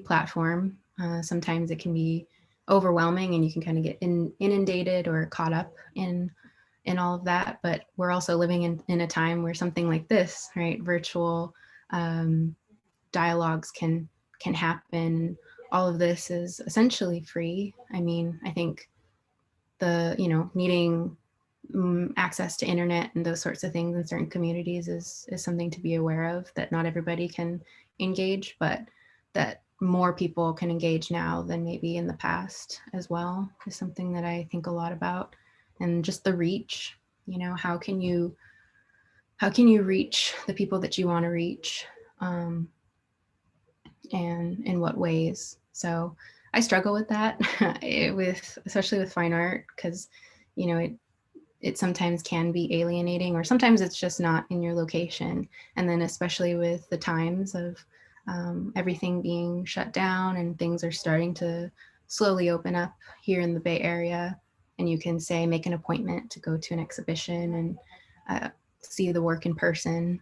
platform. Sometimes it can be overwhelming and you can kind of get inundated or caught up in all of that. But we're also living in a time where something like this, right, virtual dialogues can happen. All of this is essentially free. I mean, I think the, needing access to internet and those sorts of things in certain communities is something to be aware of, that not everybody can engage, but that more people can engage now than maybe in the past as well is something that I think a lot about. And just the reach, how can you reach the people that you want to reach, and in what ways? So I struggle with that especially with fine art, because it sometimes can be alienating, or sometimes it's just not in your location. And then especially with the times of everything being shut down and things are starting to slowly open up here in the Bay Area, and you can say make an appointment to go to an exhibition and see the work in person,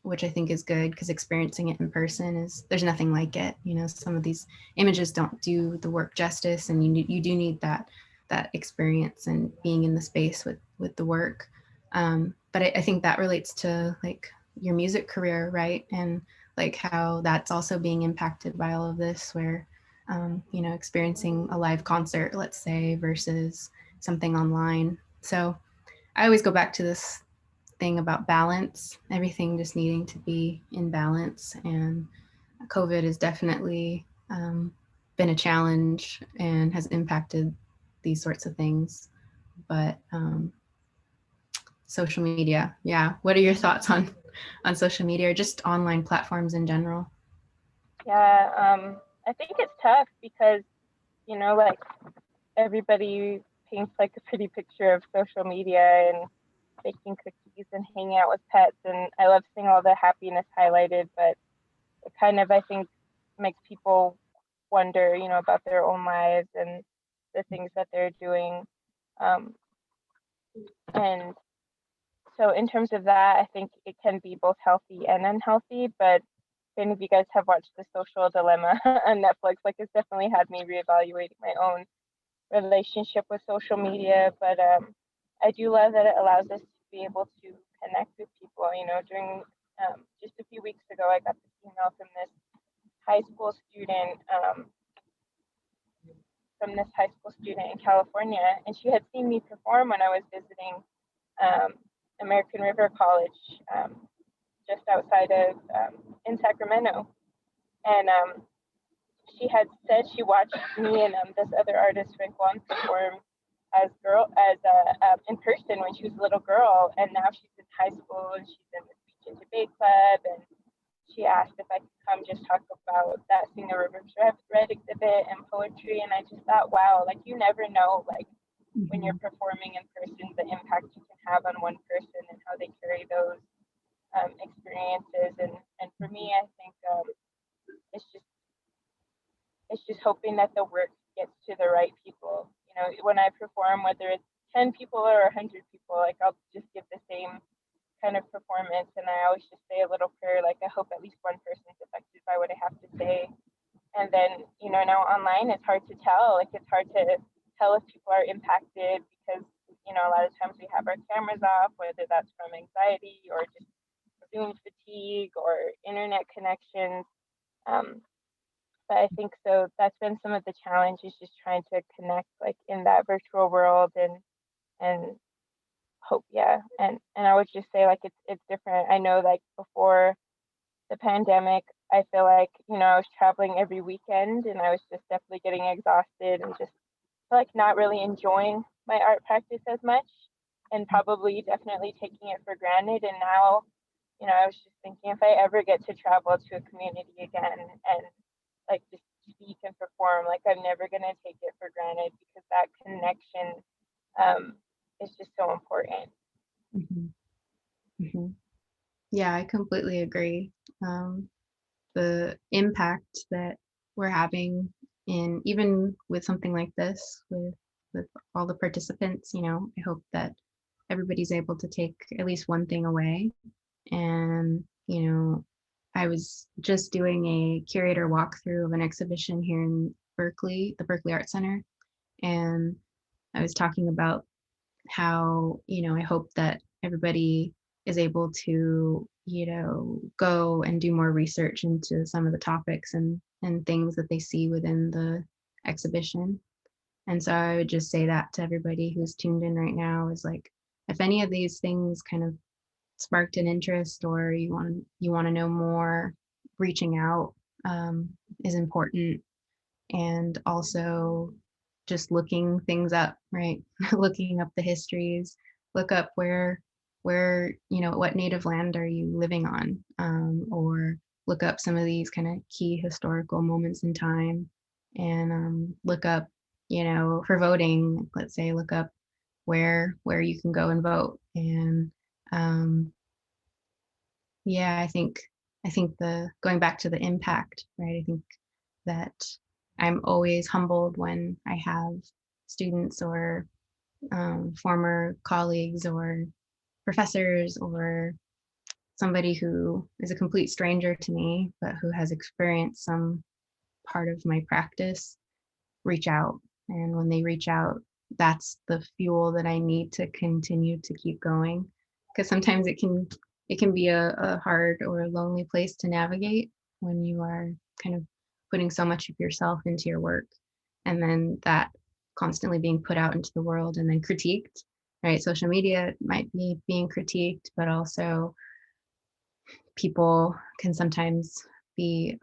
which I think is good, because experiencing it in person there's nothing like it. Some of these images don't do the work justice, and you do need that experience and being in the space with the work. But I think that relates to like your music career, right? And like how that's also being impacted by all of this, where experiencing a live concert, let's say, versus something online. So I always go back to this thing about balance, everything just needing to be in balance. And COVID has definitely been a challenge and has impacted these sorts of things. But social media, yeah. What are your thoughts on social media or just online platforms in general? Yeah, I think it's tough because, like everybody paints like a pretty picture of social media and baking cookies and hanging out with pets. And I love seeing all the happiness highlighted, but it kind of, I think, makes people wonder, about their own lives and the things that they're doing. And so in terms of that, I think it can be both healthy and unhealthy. But if any of you guys have watched The Social Dilemma on Netflix, like it's definitely had me reevaluating my own relationship with social media. But I do love that it allows us to be able to connect with people. During just a few weeks ago, I got this email from this high school student in California, and she had seen me perform when I was visiting American River College, just outside of in Sacramento. And she had said she watched me and this other artist, Frank Juan, perform in person when she was a little girl, and now she's in high school and she's in the speech and debate club. And she asked if I could come just talk about that Sing the Rivers Red exhibit and poetry. And I just thought, wow, like you never know, like when you're performing in person, the impact you can have on one person and how they carry those experiences. And for me, I think it's just hoping that the work gets to the right people. When I perform, whether it's 10 people or 100 people, like I'll just give the same kind of performance. And I always just say a little prayer, like I hope at least one person's affected by what I have to say. And then, now online it's hard to tell. Like it's hard to tell if people are impacted because, a lot of times we have our cameras off, whether that's from anxiety or just Zoom fatigue or internet connections. But I think so that's been some of the challenges, just trying to connect like in that virtual world and hope, yeah. And I would just say like it's different. I know like before the pandemic, I feel like, I was traveling every weekend and I was just definitely getting exhausted and just like not really enjoying my art practice as much and probably definitely taking it for granted. And now, I was just thinking if I ever get to travel to a community again and like just speak and perform, like I'm never gonna take it for granted because that connection is just so important. Mhm. Mhm. Yeah, I completely agree. The impact that we're having in even with something like this, with all the participants, I hope that everybody's able to take at least one thing away. And, I was just doing a curator walkthrough of an exhibition here in Berkeley, the Berkeley Art Center, and I was talking about how, I hope that everybody is able to, go and do more research into some of the topics and things that they see within the exhibition. And so I would just say that to everybody who's tuned in right now is like, if any of these things kind of sparked an interest or you want to know more, reaching out is important. And also just looking things up, right? Looking up the histories, look up where what native land are you living on, or look up some of these kind of key historical moments in time, and look up, for voting, let's say, look up where you can go and vote. And yeah, I think the going back to the impact, right? I think that I'm always humbled when I have students or former colleagues or professors or somebody who is a complete stranger to me, but who has experienced some part of my practice reach out. And when they reach out, that's the fuel that I need to continue to keep going. Because sometimes it can be a hard or a lonely place to navigate when you are kind of putting so much of yourself into your work, and then that constantly being put out into the world and then critiqued, right? Social media might be being critiqued, but also people can sometimes be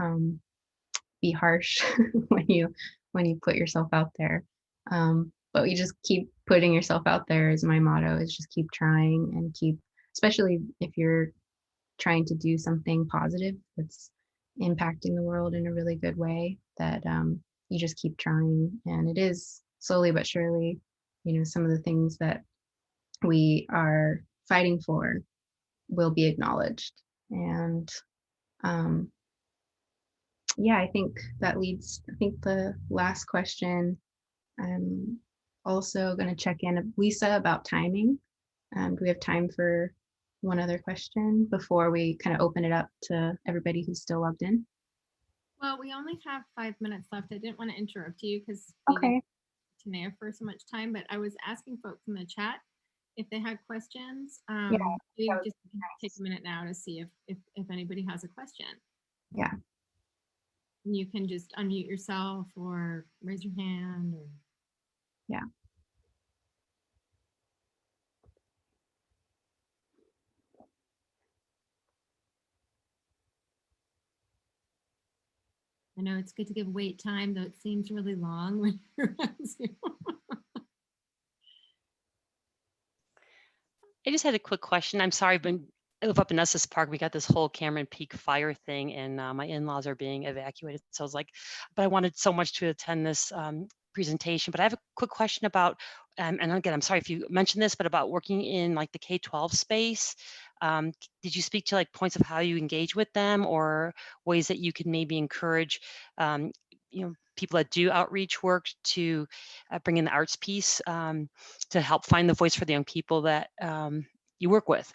harsh when you put yourself out there. But you just keep putting yourself out there is my motto, is just keep trying and keep, especially if you're trying to do something positive that's impacting the world in a really good way, that you just keep trying. And it is slowly but surely, some of the things that we are fighting for will be acknowledged. And yeah, I think the last question, I'm also going to check in, Lisa, about timing. Do we have time for one other question before we kind of open it up to everybody who's still logged in? Well, we only have 5 minutes left. I didn't want to interrupt you because Okay. Danae for so much time, but I was asking folks in the chat if they had questions. Yeah, We that would just be take nice. a minute now to see if anybody has a question. Yeah. And you can just unmute yourself or raise your hand. Or... Yeah. I know it's good to give wait time, though it seems really long when you're on Zoom. I just had a quick question. I'm sorry, but I live up in Estes Park. We got this whole Cameron Peak fire thing, and my in-laws are being evacuated. So I was like, but I wanted so much to attend this presentation. But I have a quick question about, and again, I'm sorry if you mentioned this, but about working in like the K-12 space. Did you speak to like points of how you engage with them, or ways that you could maybe encourage, people that do outreach work to bring in the arts piece, to help find the voice for the young people that you work with?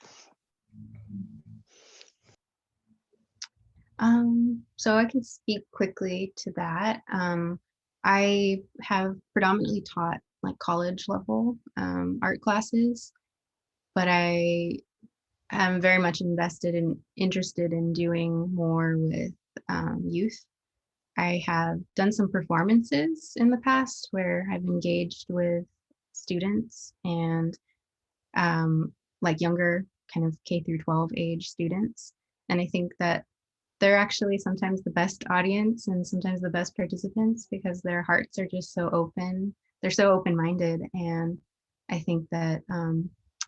So I can speak quickly to that. I have predominantly taught like college level art classes, but I I'm very much interested in doing more with youth. I have done some performances in the past where I've engaged with students and like younger kind of K through 12 age students. And I think that they're actually sometimes the best audience and sometimes the best participants because their hearts are just so open. They're so open-minded. And I think that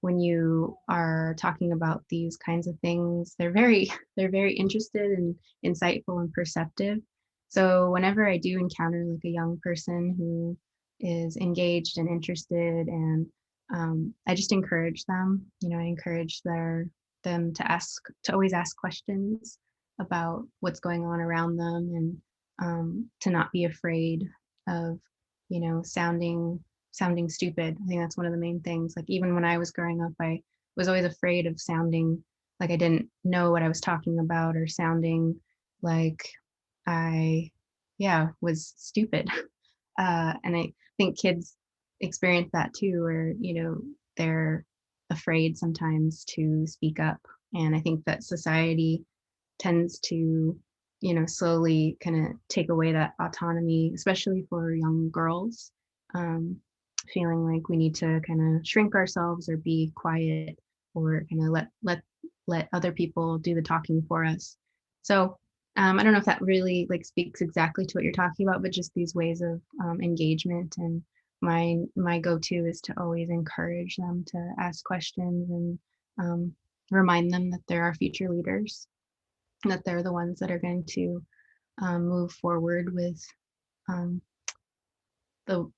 when you are talking about these kinds of things, they're very interested and insightful and perceptive. So whenever I do encounter like a young person who is engaged and interested, and I just encourage them, I encourage them to always ask questions about what's going on around them, and to not be afraid of, sounding stupid. I think that's one of the main things. Like even when I was growing up, I was always afraid of sounding like I didn't know what I was talking about, or sounding like I, yeah, was stupid. And I think kids experience that too, where, they're afraid sometimes to speak up. And I think that society tends to, slowly kind of take away that autonomy, especially for young girls, feeling like we need to kind of shrink ourselves or be quiet, or kind of let other people do the talking for us. So I don't know if that really like speaks exactly to what you're talking about, but just these ways of engagement. And my go-to is to always encourage them to ask questions, and remind them that there are future leaders, that they're the ones that are going to move forward with um, the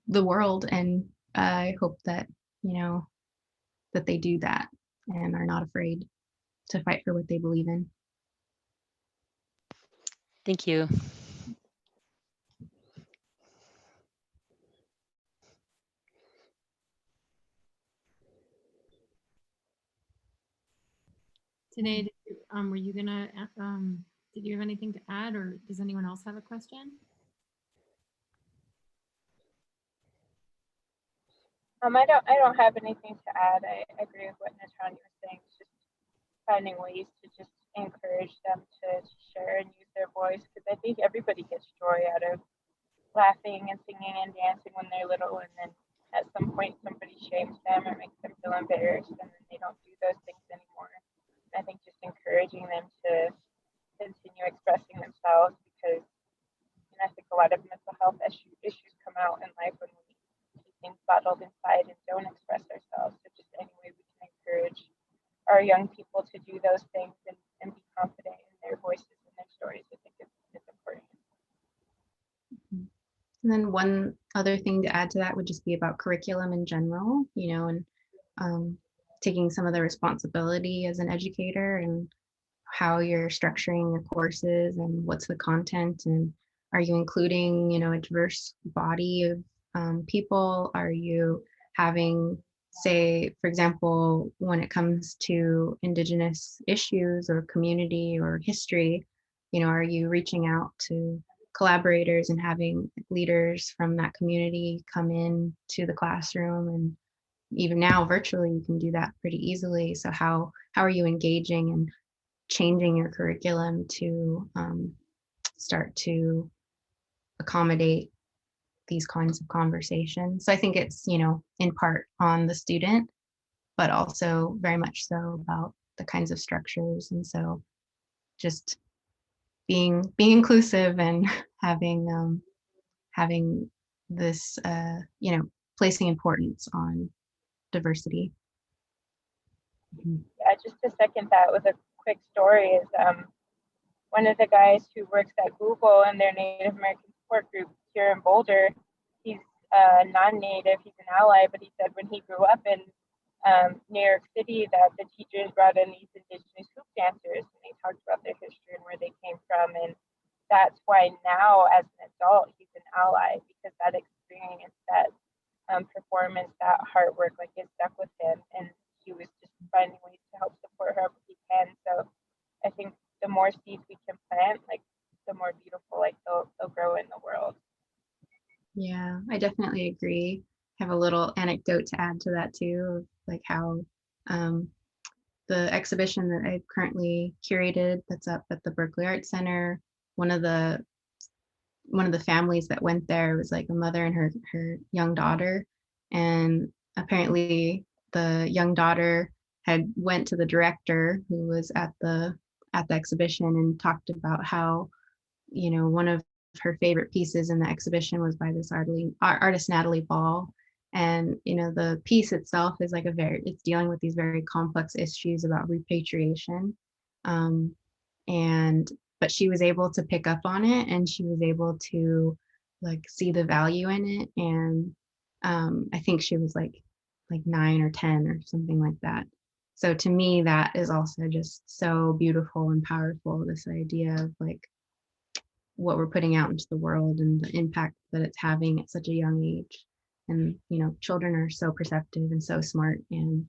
the world. And I hope that that they do that and are not afraid to fight for what they believe in. Thank you. Danae, were you gonna, did you have anything to add, or does anyone else have a question? I don't have anything to add. I agree with what Natanya was saying. It's just finding ways to just encourage them to share and use their voice, because I think everybody gets joy out of laughing and singing and dancing when they're little, and then at some point somebody shames them or makes them feel embarrassed, and then they don't do those things anymore. And I think just encouraging them to continue expressing themselves, because I think a lot of mental health issues come out in life when we keep things bottled inside and don't express ourselves. So just any way we can encourage our young people to do those things, and be confident in their voices and their stories, I think it's important. And then one other thing to add to that would just be about curriculum in general, and taking some of the responsibility as an educator, and how you're structuring your courses, and what's the content, and are you including, a diverse body of people? Are you having, say, for example, when it comes to Indigenous issues or community or history, are you reaching out to collaborators and having leaders from that community come in to the classroom? And even now virtually you can do that pretty easily. So how are you engaging and changing your curriculum to start to accommodate these kinds of conversations? So I think it's, in part on the student, but also very much so about the kinds of structures. And so just being inclusive, and having this placing importance on diversity. Yeah, just to second that with a quick story is one of the guys who works at Google and their Native American support group here in Boulder, he's non-native, he's an ally, but he said when he grew up in New York City that the teachers brought in these Indigenous hoop dancers, and they talked about their history and where they came from. And that's why now as an adult, he's an ally, because that experience, that performance, that Heartwork, like it stuck with him, and he was just finding ways to help support however he can. So I think the more seeds we can plant, like the more beautiful, like they'll grow in the world. Yeah, I definitely agree. I have a little anecdote to add to that too, of like how the exhibition that I've currently curated that's up at the Berkeley Arts Center, one of the families that went there was like a mother and her young daughter, and apparently the young daughter had went to the director who was at the exhibition and talked about how, you know, one of her favorite pieces in the exhibition was by this artist Natalie Ball. And, you know, the piece itself is like it's dealing with these very complex issues about repatriation. But she was able to pick up on it, and she was able to like see the value in it. And I think she was like 9 or 10 or something like that. So to me, that is also just so beautiful and powerful, this idea of like what we're putting out into the world and the impact that it's having at such a young age. And, you know, children are so perceptive and so smart. And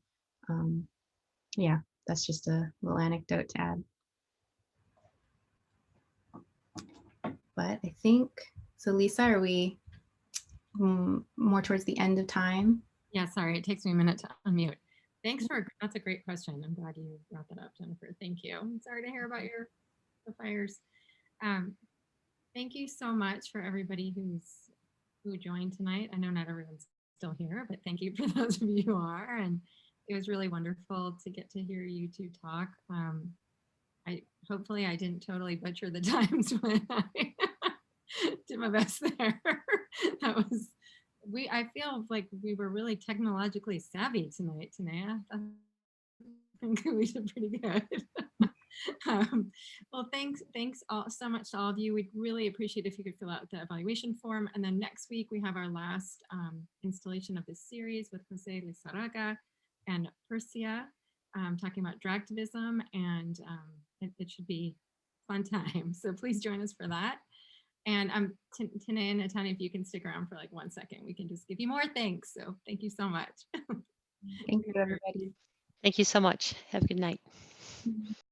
yeah, that's just a little anecdote to add. But I think, so Lisa, are we more towards the end of time? Yeah, sorry, it takes me a minute to unmute. That's a great question. I'm glad you brought that up, Jennifer. Thank you. I'm sorry to hear about the fires. Thank you so much for everybody who joined tonight. I know not everyone's still here, but thank you for those of you who are. And it was really wonderful to get to hear you two talk. Hopefully I didn't totally butcher the times when I did my best there. I feel like we were really technologically savvy tonight, Danae. I think we did pretty good. Well, thanks so much to all of you. We'd really appreciate if you could fill out the evaluation form. And then next week we have our last installation of this series with Jose Lizarraga and Persia, talking about dragtivism, and it should be a fun time. So please join us for that. And Danae and Natanya, if you can stick around for like 1 second, we can just give you more thanks. So thank you so much. Thank you, everybody. Thank you so much. Have a good night.